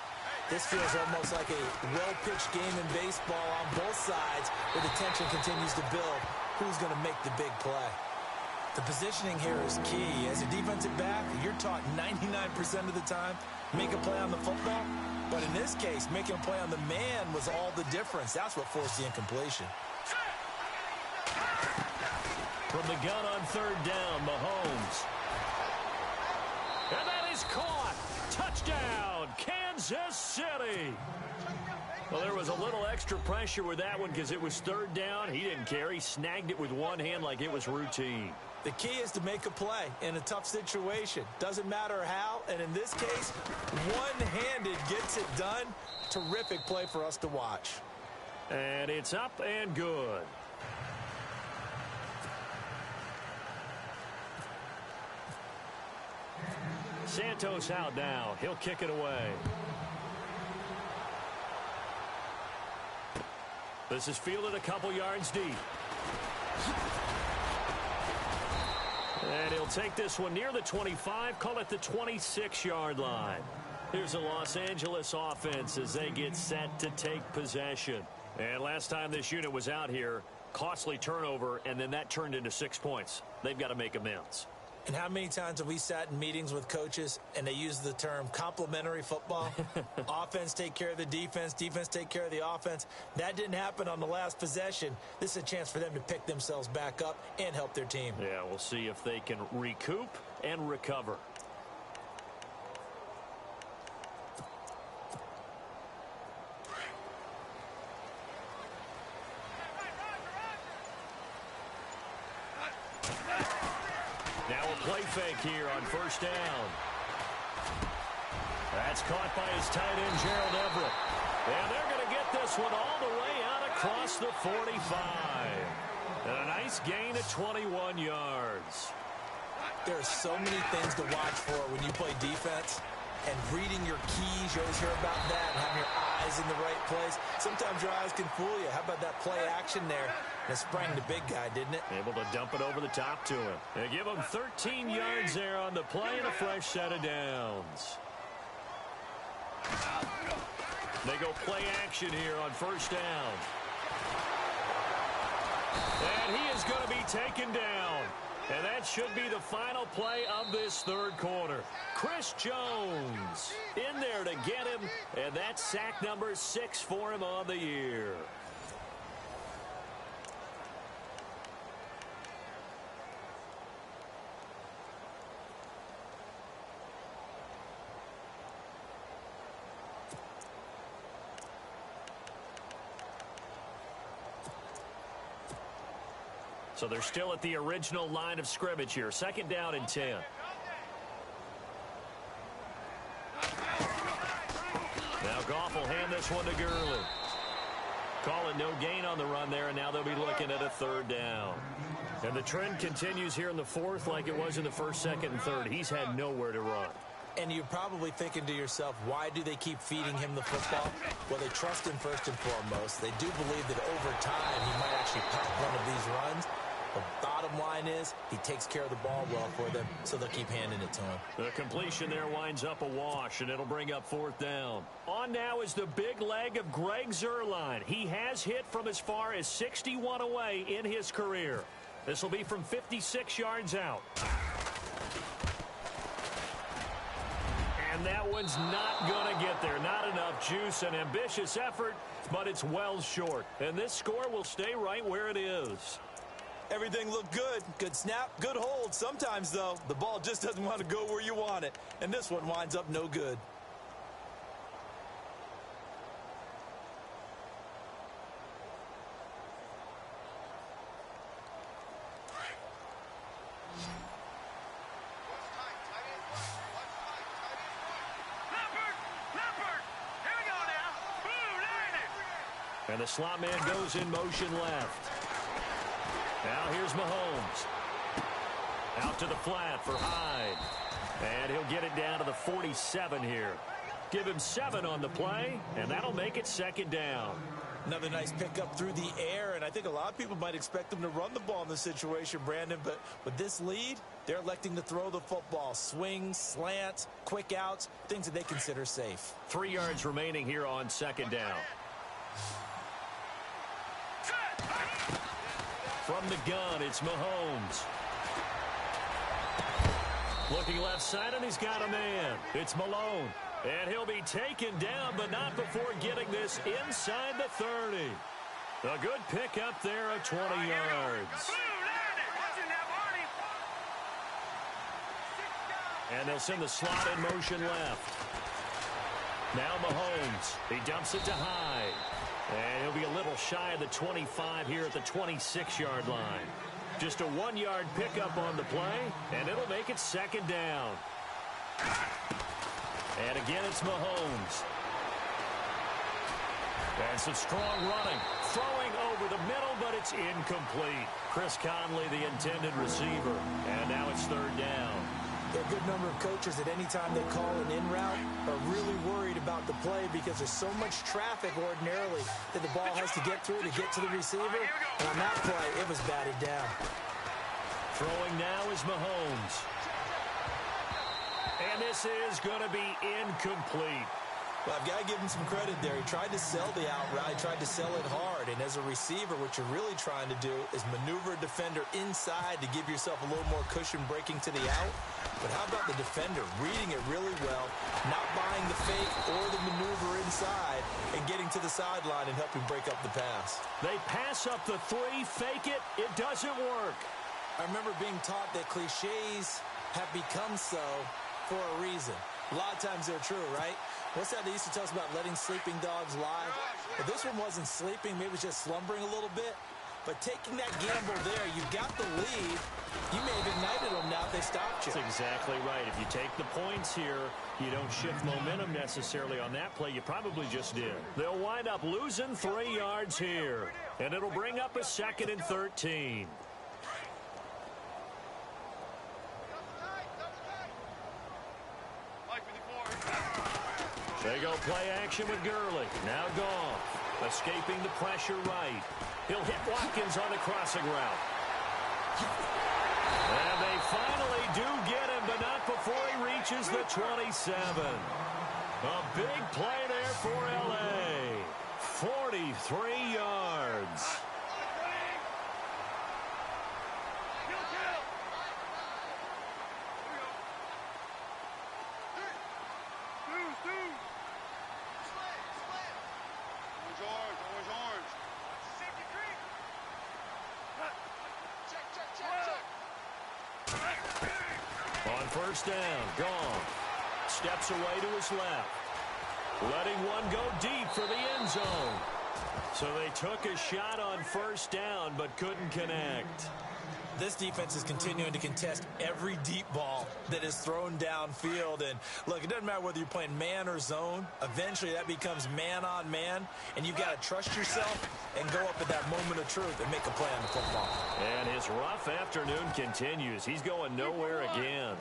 C: this feels almost like a well-pitched game in baseball on both sides where the tension continues to build. Who's going to make the big play? The positioning here is key. As a defensive back, you're taught 99% of the time, make a play on the football. But in this case, making a play on the man was all the difference. That's what forced the incompletion.
B: From the gun on 3rd down, Mahomes. And that is caught. Touchdown, Kansas City. Well, there was a little extra pressure with that one because it was 3rd down. He didn't care. He snagged it with one hand like it was routine.
C: The key is to make a play in a tough situation. Doesn't matter how, and in this case, one-handed gets it done. Terrific play for us to watch.
B: And it's up and good. Santos out now. He'll kick it away. This is fielded a couple yards deep. And he'll take this one near the 25, call it the 26-yard line. Here's the Los Angeles offense as they get set to take possession. And last time this unit was out here, costly turnover, and then that turned into 6 points. They've got to make amends.
C: And how many times have we sat in meetings with coaches and they use the term complementary football? Offense take care of the defense, defense take care of the offense. That didn't happen on the last possession. This is a chance for them to pick themselves back up and help their team.
B: Yeah, we'll see if they can recoup and recover. Now a play fake here on 1st down. That's caught by his tight end, Gerald Everett. And they're going to get this one all the way out across the 45. And a nice gain of 21 yards.
C: There are so many things to watch for when you play defense. And reading your keys, you always hear about that, and having your eyes in the right place. Sometimes your eyes can fool you. How about that play action there? And it sprang the big guy, didn't it?
B: Able to dump it over the top to him. They give him 13 yards there on the play and a fresh set of downs. They go play action here on 1st down. And he is going to be taken down. And that should be the final play of this 3rd quarter. Chris Jones in there to get him, and that's sack number 6 for him on the year. So they're still at the original line of scrimmage here. 2nd down and 10. Now Goff will hand this one to Gurley. Calling no gain on the run there, and now they'll be looking at a 3rd down. And the trend continues here in the 4th like it was in the 1st, 2nd, and 3rd. He's had nowhere to run.
C: And you're probably thinking to yourself, why do they keep feeding him the football? Well, they trust him first and foremost. They do believe that over time he might actually pop one of these runs. The bottom line is he takes care of the ball well for them, so they'll keep handing it to him.
B: The completion there winds up a wash, and it'll bring up 4th down. On now is the big leg of Greg Zuerlein. He has hit from as far as 61 away in his career. This will be from 56 yards out. And that one's not going to get there. Not enough juice. An ambitious effort, but it's well short. And this score will stay right where it is.
C: Everything looked good. Good snap, good hold. Sometimes, though, the ball just doesn't want to go where you want it. And this one winds up no good.
B: And the slot man goes in motion left. Now here's Mahomes. Out to the flat for Hyde. And he'll get it down to the 47 here. Give him 7 on the play, and that'll make it second down.
C: Another nice pickup through the air, and I think a lot of people might expect them to run the ball in this situation, Brandon, but with this lead, they're electing to throw the football. Swings, slants, quick outs, things that they consider safe.
B: 3 yards remaining here on second down. From the gun, it's Mahomes. Looking left side, and he's got a man. It's Malone. And he'll be taken down, but not before getting this inside the 30. A good pickup there of 20 yards. And they'll send the slot in motion left. Now Mahomes. He dumps it to Hyde. And he'll be a little shy of the 25 here at the 26-yard line. Just a 1-yard pickup on the play, and it'll make it second down. And again, it's Mahomes. And some strong running. Throwing over the middle, but it's incomplete. Chris Conley, the intended receiver. And now it's third down.
C: A good number of coaches at any time they call an in route are really worried about the play because there's so much traffic ordinarily that the ball has to get through to get to the receiver. And on that play, it was batted down.
B: Throwing now is Mahomes. And this is going to be incomplete.
C: Well, I've got to give him some credit there. He tried to sell the out route. He tried to sell it hard. And as a receiver, what you're really trying to do is maneuver a defender inside to give yourself a little more cushion breaking to the out. But how about the defender reading it really well, not buying the fake or the maneuver inside, and getting to the sideline and helping break up the pass?
B: They pass up the 3, fake it. It doesn't work.
C: I remember being taught that cliches have become so for a reason. A lot of times they're true, right? What's that they used to tell us about letting sleeping dogs lie? If this one wasn't sleeping, maybe it was just slumbering a little bit. But taking that gamble there, you got the lead. You may have ignited them now if they stopped you.
B: That's exactly right. If you take the points here, you don't shift momentum necessarily on that play. You probably just did. They'll wind up losing 3 yards here. And it'll bring up a 2nd and 13. They go play action with Gurley. Now Goff, escaping the pressure right. He'll hit Watkins on the crossing route. And they finally do get him, but not before he reaches the 27. A big play there for L.A. 43 yards. On first down, Goff steps away to his left, letting one go deep for the end zone. So they took a shot on first down but couldn't connect.
C: This defense is continuing to contest every deep ball that is thrown downfield. And look, it doesn't matter whether you're playing man or zone. Eventually that becomes man on man, and you've got to trust yourself and go up at that moment of truth and make a play on the football.
B: And his rough afternoon continues. He's going nowhere again.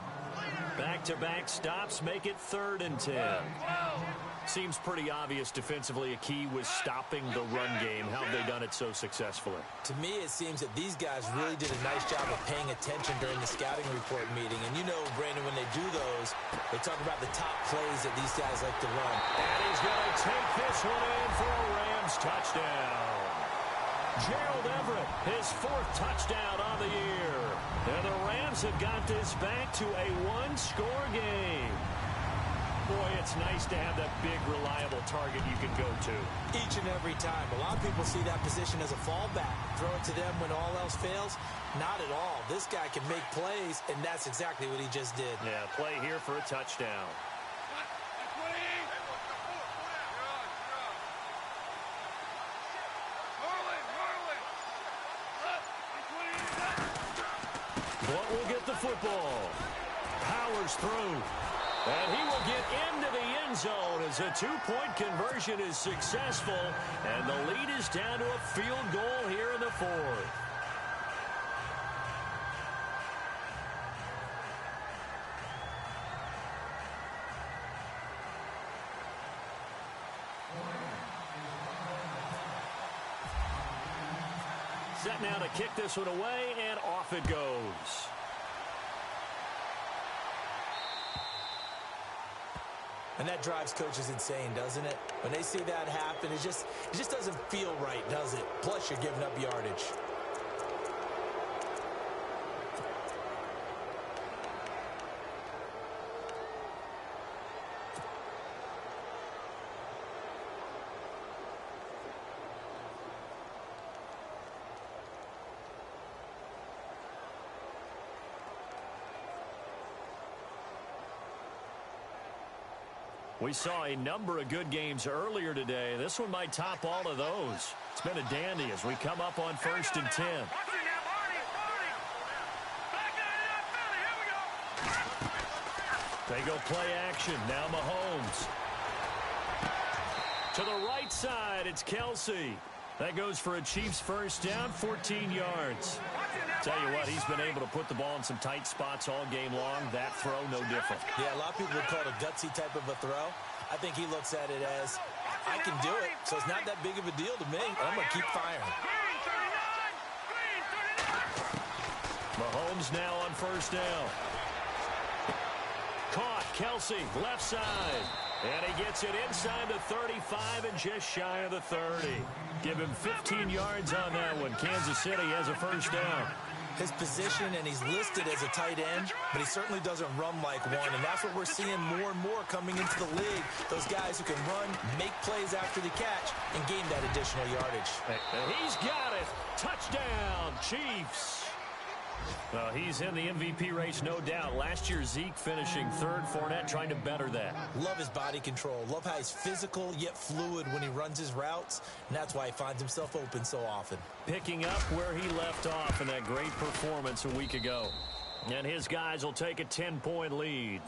B: Back-to-back stops make it 3rd and 10. Seems pretty obvious defensively a key was stopping the run game. How have they done it so successfully?
C: To me, it seems that these guys really did a nice job of paying attention during the scouting report meeting. And you know, Brandon, when they do those, they talk about the top plays that these guys like to run.
B: And he's going to take this one in for a Rams touchdown. Gerald Everett, his 4th touchdown on the year. And the Rams have got this back to a 1-score game. Boy, it's nice to have that big, reliable target you can go to.
C: Each and every time. A lot of people see that position as a fallback. Throw it to them when all else fails. Not at all. This guy can make plays, and that's exactly what he just did.
B: Yeah, play here for a touchdown. What will get the goes through. And he will get into the end zone as a two-point conversion is successful. And the lead is down to a field goal here in the fourth. Set now to kick this one away, and off it goes.
C: And that drives coaches insane, doesn't it? When they see that happen, it just doesn't feel right, does it? Plus, you're giving up yardage.
B: We saw a number of good games earlier today. This one might top all of those. It's been a dandy as we come up on 1st and 10. They go play action. Now Mahomes. To the right side, it's Kelsey. That goes for a Chiefs first down, 14 yards. Tell you what, he's been able to put the ball in some tight spots all game long. That throw, no different.
C: Yeah, a lot of people would call it a gutsy type of a throw. I think he looks at it as, I can do it, so it's not that big of a deal to me. I'm going to keep firing.
B: Mahomes now on first down. Caught, Kelsey, left side. And he gets it inside the 35 and just shy of the 30. Give him 15 yards on that one. Kansas City has a first down.
C: His position, and he's listed as a tight end, but he certainly doesn't run like one, and that's what we're seeing more and more coming into the league. Those guys who can run, make plays after the catch, and gain that additional yardage.
B: And he's got it. Touchdown, Chiefs. He's in the MVP race, no doubt. Last year, Zeke finishing third. Fournette trying to better that.
C: Love his body control. Love how he's physical yet fluid when he runs his routes, and that's why he finds himself open so often.
B: Picking up where he left off in that great performance a week ago. And his guys will take a 10-point lead.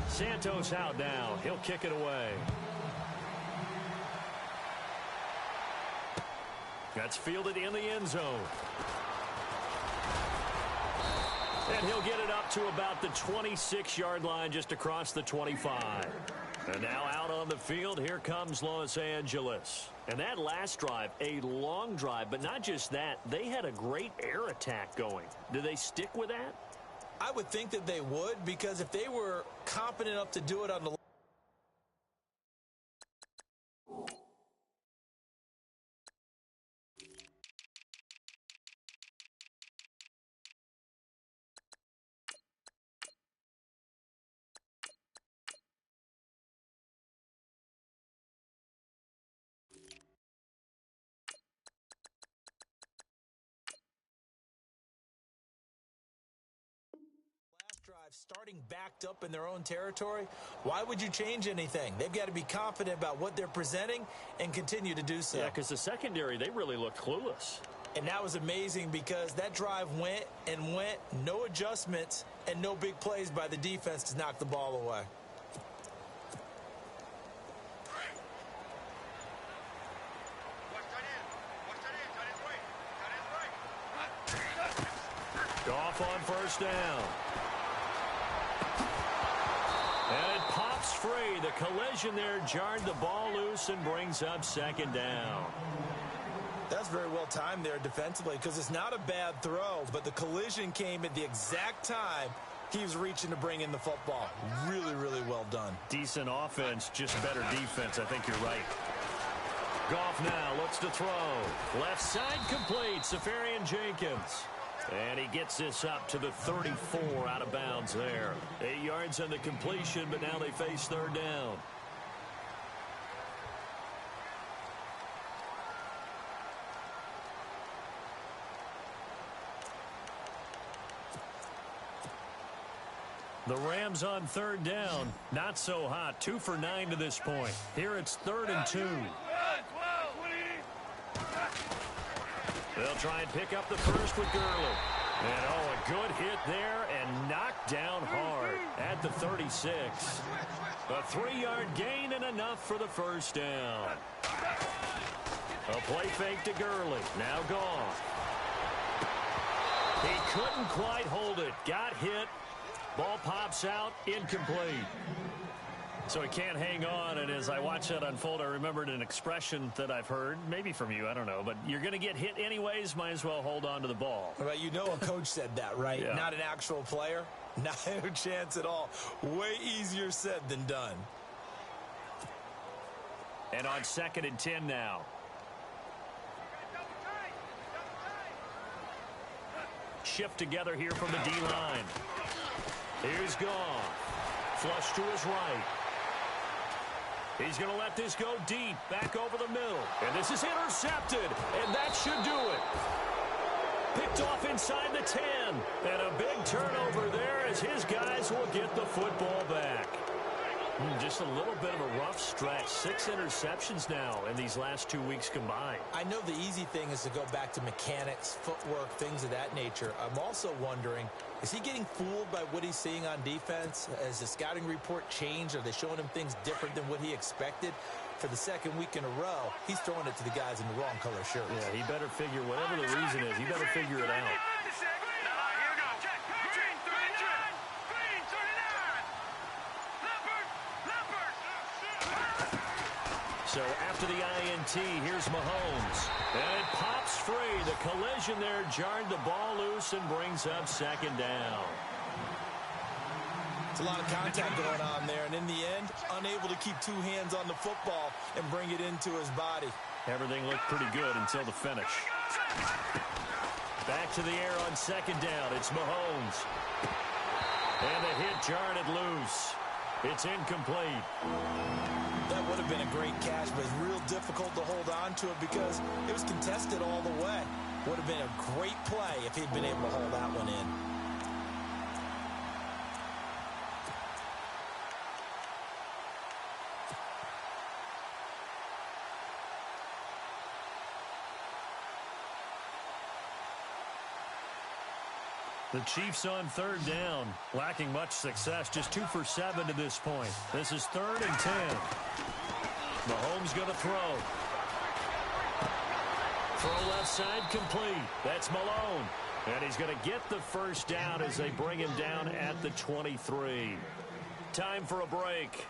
B: Santos out now. He'll kick it away. That's fielded in the end zone. And he'll get it up to about the 26-yard line just across the 25. And now out on the field, here comes Los Angeles. And that last drive, a long drive, but not just that, they had a great air attack going. Do they stick with that?
C: I would think that they would, because if they were competent enough to do it on the drive starting backed up in their own territory, why would you change anything? They've got to be confident about what they're presenting and continue to do so.
B: Yeah, because the secondary, they really looked clueless.
C: And that was amazing because that drive went and went, no adjustments, and no big plays by the defense to knock the ball away.
B: Goff on first down. And it pops free. The collision there jarred the ball loose and brings up second down.
C: That's very well timed there defensively because it's not a bad throw, but the collision came at the exact time he was reaching to bring in the football. Really, really well done.
B: Decent offense, just better defense. I think you're right. Goff now looks to throw. Left side complete. Safarian Jenkins. And he gets this up to the 34 out of bounds there. 8 yards on the completion, but now they face third down. The Rams on third down. Not so hot. 2 for 9 to this point. Here it's 3rd and 2. They'll try and pick up the first with Gurley. And, a good hit there and knocked down hard at the 36. A 3-yard gain and enough for the first down. A play fake to Gurley. Now gone. He couldn't quite hold it. Got hit. Ball pops out. Incomplete. So he can't hang on, and as I watch that unfold, I remembered an expression that I've heard, maybe from you, I don't know, but you're going to get hit anyways, might as well hold on to the ball.
C: Well, you know a coach said that, right?
B: Yeah.
C: Not an actual player. Not a chance at all. Way easier said than done.
B: And on 2nd and 10 now. Shift together here from the D-line. Here's Goff. Flush to his right. He's going to let this go deep, back over the middle. And this is intercepted, and that should do it. Picked off inside the 10. And a big turnover there as his guys will get the football back. Just a little bit of a rough stretch. 6 interceptions now in these last 2 weeks combined.
C: I know the easy thing is to go back to mechanics, footwork, things of that nature. I'm also wondering, is he getting fooled by what he's seeing on defense? Has the scouting report changed? Are they showing him things different than what he expected? For the 2nd week in a row, he's throwing it to the guys in the wrong color shirts.
B: Yeah, he better figure, whatever the reason is, he better figure it out. So after the INT, here's Mahomes. And it pops free. The collision there jarred the ball loose and brings up 2nd down.
C: It's a lot of contact going on there, and in the end, unable to keep 2 hands on the football and bring it into his body.
B: Everything looked pretty good until the finish. Back to the air on 2nd down. It's Mahomes. And the hit jarred it loose. It's incomplete.
C: That would have been a great catch, but it's real difficult to hold on to it because it was contested all the way. Would have been a great play if he'd been able to hold that one in.
B: The Chiefs on 3rd down, lacking much success, just 2 for 7 to this point. This is 3rd and 10. Mahomes going to throw. Throw left side complete. That's Malone. And he's going to get the first down as they bring him down at the 23. Time for a break.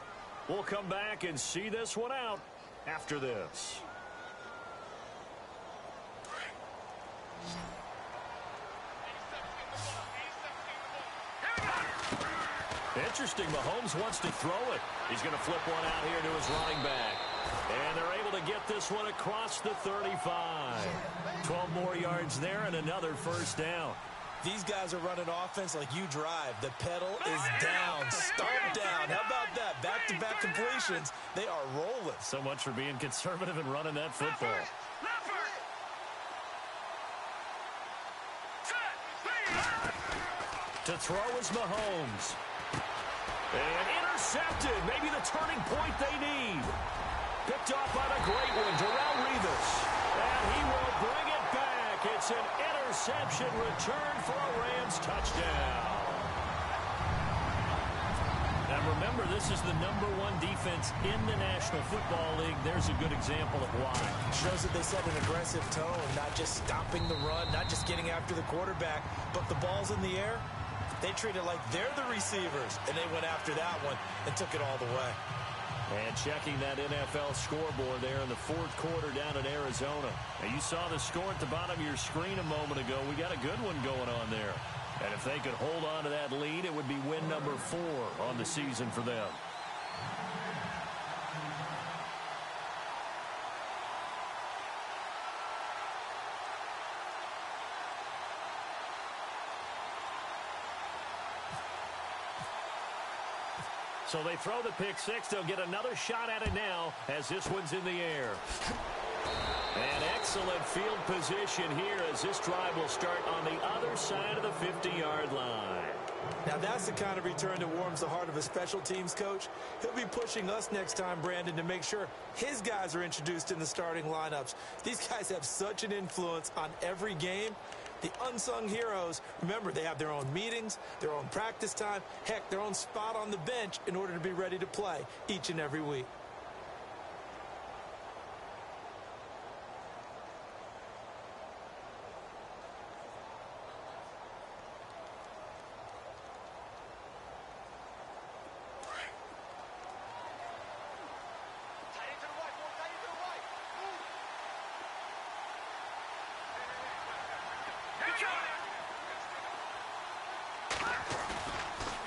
B: We'll come back and see this one out after this. Interesting, Mahomes wants to throw it. He's going to flip one out here to his running back. And they're able to get this one across the 35. 12 more yards there and another first down.
C: These guys are running offense like you drive. The pedal is down, stomp down. How about that? Back-to-back completions. They are rolling.
B: So much for being conservative and running that football. To throw is Mahomes. And intercepted. Maybe the turning point they need. Picked off by the great one, Darrelle Revis. And he will bring it back. It's an interception return for a Rams touchdown. Now remember, this is the #1 defense in the National Football League. There's a good example of why.
C: Shows that they set an aggressive tone, not just stopping the run, not just getting after the quarterback, but the ball's in the air. They treat it like they're the receivers, and they went after that one and took it all the way.
B: And checking that NFL scoreboard there in the 4th quarter down in Arizona. Now you saw the score at the bottom of your screen a moment ago. We got a good one going on there. And if they could hold on to that lead, it would be win number 4 on the season for them. So they throw the pick 6. They'll get another shot at it now as this one's in the air. An excellent field position here as this drive will start on the other side of the 50-yard line.
C: Now that's the kind of return that warms the heart of a special teams coach. He'll be pushing us next time, Brandon, to make sure his guys are introduced in the starting lineups. These guys have such an influence on every game. The unsung heroes, remember, they have their own meetings, their own practice time, heck, their own spot on the bench in order to be ready to play each and every week.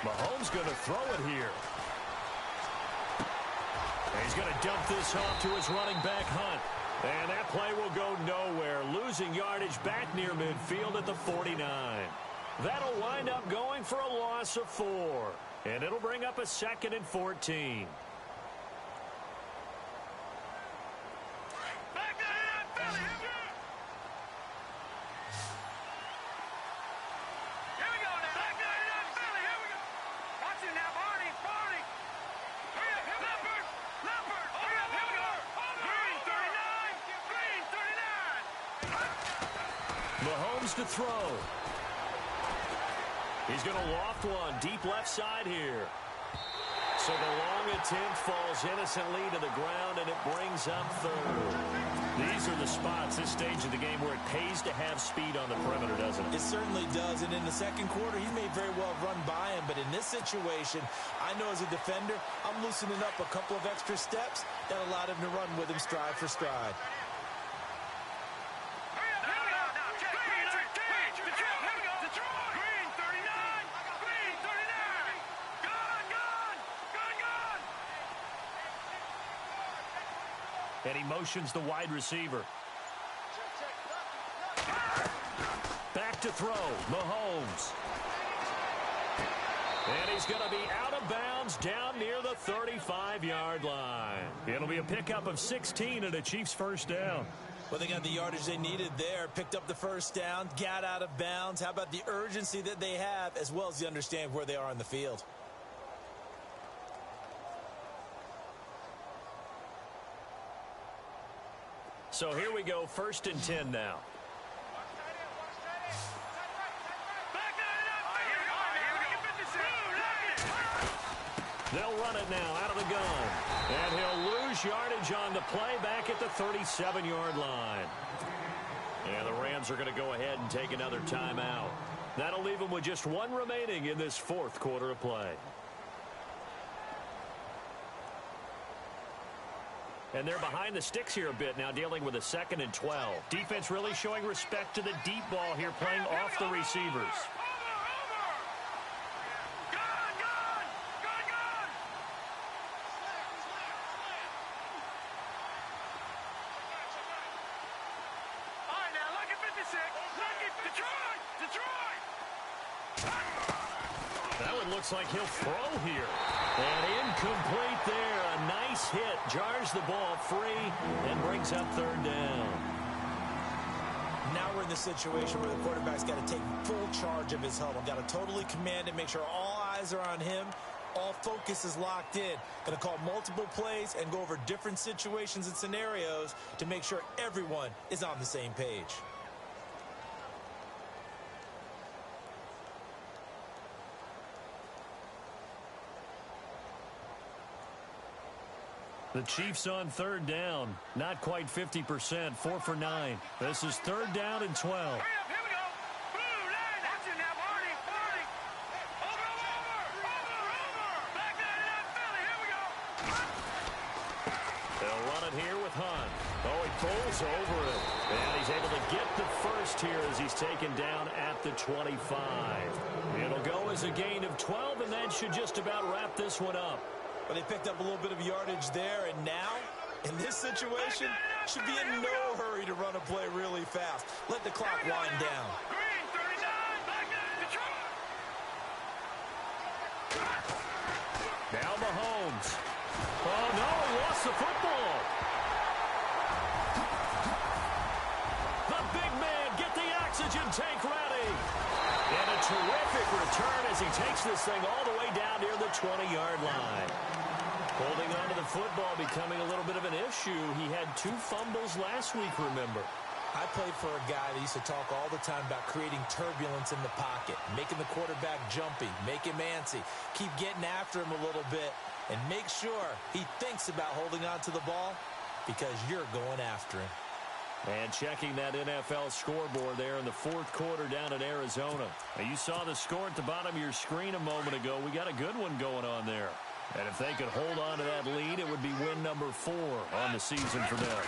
B: Mahomes going to throw it here. And he's going to dump this off to his running back, Hunt. And that play will go nowhere, losing yardage back near midfield at the 49. That'll wind up going for a loss of 4. And it'll bring up a 2nd and 14. Mahomes to throw. He's going to loft one deep left side here. So the long attempt falls innocently to the ground, and it brings up 3rd. These are the spots, this stage of the game, where it pays to have speed on the perimeter, doesn't it?
C: It certainly does, and in the second quarter, he may very well run by him, but in this situation, I know as a defender, I'm loosening up a couple of extra steps that allowed him to run with him stride for stride.
B: And he motions the wide receiver. Back to throw, Mahomes. And he's going to be out of bounds down near the 35-yard line. It'll be a pickup of 16 and a Chiefs first down.
C: Well, they got the yardage they needed there, picked up the first down, got out of bounds. How about the urgency that they have, as well as the understand where they are on the field?
B: So here we go, 1st and 10 now. They'll run it now out of the gun. And he'll lose yardage on the play back at the 37-yard line. And the Rams are going to go ahead and take another timeout. That'll leave them with just 1 remaining in this 4th quarter of play. And they're behind the sticks here a bit now, dealing with a 2nd and 12. Defense really showing respect to the deep ball here, playing off the receivers. That one looks like he'll throw here. And incomplete there. A nice hit. Jars the ball free and brings up 3rd down.
C: Now we're in the situation where the quarterback's got to take full charge of his huddle. Got to totally command it, make sure all eyes are on him. All focus is locked in. Going to call multiple plays and go over different situations and scenarios to make sure everyone is on the same page.
B: The Chiefs on 3rd down. Not quite 50%. 4 for 9. This is 3rd down and 12. They'll run it here with Hunt. Oh, he pulls over it. And he's able to get the first here as he's taken down at the 25. It'll go as a gain of 12, and that should just about wrap this one up.
C: But they picked up a little bit of yardage there, and now, in this situation, should be in no hurry to run a play really fast. Let the clock wind down.
B: Now Mahomes. Oh, no, he lost the football. ready. And a terrific return as he takes this thing all the way down near the 20-yard line. Holding on to the football becoming a little bit of an issue. He had 2 fumbles last week, remember.
C: I played for a guy that used to talk all the time about creating turbulence in the pocket, making the quarterback jumpy, make him antsy, keep getting after him a little bit, and make sure he thinks about holding on to the ball because you're going after him.
B: And checking that NFL scoreboard there in the 4th quarter down in Arizona. Now, you saw the score at the bottom of your screen a moment ago. We got a good one going on there. And if they could hold on to that lead, it would be win number 4 on the season for them.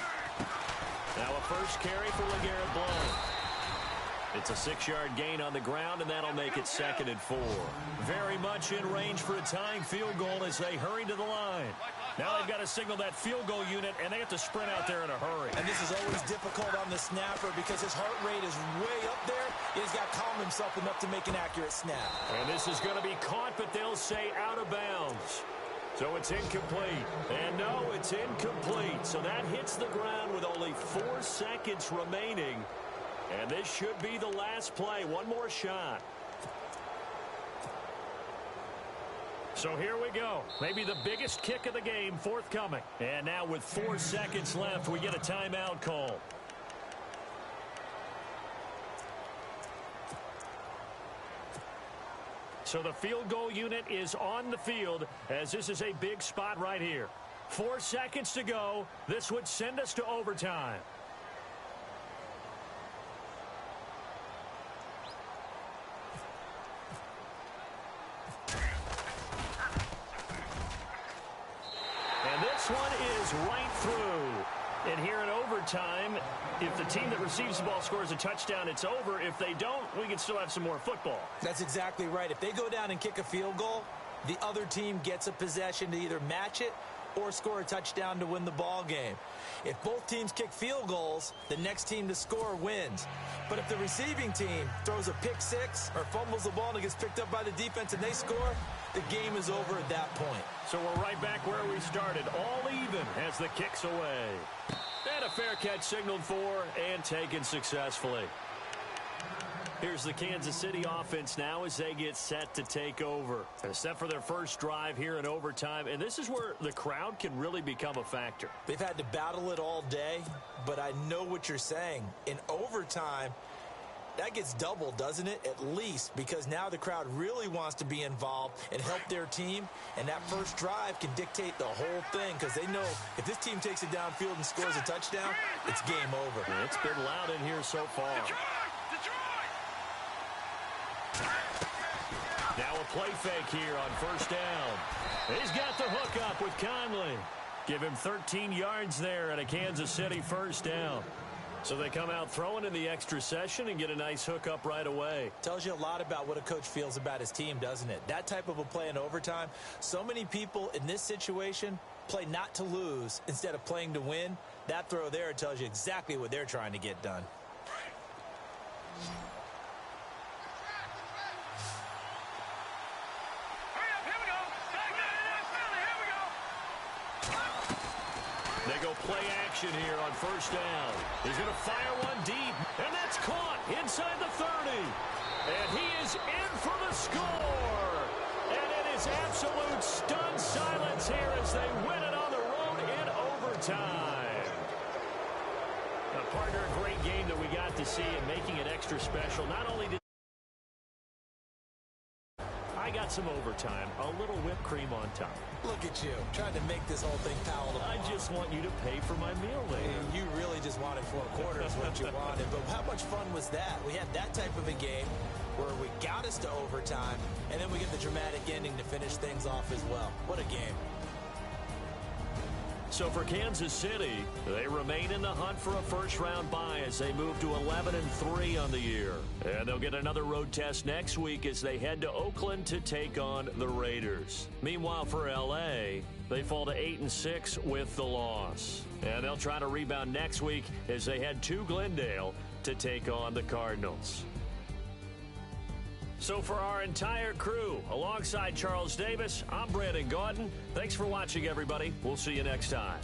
B: Now a first carry for LeGarrette Blount. It's a 6-yard gain on the ground, and that'll make it 2nd and 4. Very much in range for a tying field goal as they hurry to the line. Now they've got to signal that field goal unit, and they have to sprint out there in a hurry.
C: And this is always difficult on the snapper because his heart rate is way up there. He's got to calm himself enough to make an accurate snap.
B: And this is going to be caught, but they'll say out of bounds. So it's incomplete. And no, it's incomplete. So that hits the ground with only 4 seconds remaining. And this should be the last play. One more shot. So here we go. Maybe the biggest kick of the game forthcoming. And now with 4 seconds left, we get a timeout call. So the field goal unit is on the field as this is a big spot right here. 4 seconds to go. This would send us to overtime. And this one is right through. And here in overtime, if the team that receives the ball scores a touchdown, it's over. If they don't, we can still have some more football.
C: That's exactly right. If they go down and kick a field goal, the other team gets a possession to either match it or score a touchdown to win the ball game. If both teams kick field goals, the next team to score wins. But if the receiving team throws a pick six or fumbles the ball and it gets picked up by the defense and they score, the game is over at that point.
B: So we're right back where we started, all even as the kick's away. And a fair catch signaled for and taken successfully. Here's the Kansas City offense now as they get set to take over. They're set for their first drive here in overtime, and this is where the crowd can really become a factor.
C: They've had to battle it all day, but I know what you're saying. In overtime, that gets doubled, doesn't it? At least, because now the crowd really wants to be involved and help their team, and that first drive can dictate the whole thing because they know if this team takes it downfield and scores a touchdown, it's game over.
B: And it's been loud in here so far. Now a play fake here on first down. He's got the hook up with Conley. Give him 13 yards there and a Kansas City first down. So they come out throwing in the extra session and get a nice hook up right away.
C: Tells you a lot about what a coach feels about his team, doesn't it? That type of a play in overtime. So many people in this situation play not to lose instead of playing to win. That throw there tells you exactly what they're trying to get done.
B: They go play action here on first down. He's going to fire one deep, and that's caught inside the 30. And he is in for the score. And it is absolute stunned silence here as they win it on the road in overtime. A partner, a great game that we got to see and making it extra special. Not only did I got some overtime, a little whipped cream on top.
C: Look at you, trying to make this whole thing palatable.
B: I just want you to pay for my meal later.
C: You really just wanted 4 quarters, what you wanted. But how much fun was that? We had that type of a game where we got us to overtime, and then we get the dramatic ending to finish things off as well. What a game.
B: So for Kansas City, they remain in the hunt for a first-round bye as they move to 11-3 on the year. And they'll get another road test next week as they head to Oakland to take on the Raiders. Meanwhile, for L.A., they fall to 8-6 with the loss. And they'll try to rebound next week as they head to Glendale to take on the Cardinals. So for our entire crew, alongside Charles Davis, I'm Brandon Gaudin. Thanks for watching, everybody. We'll see you next time.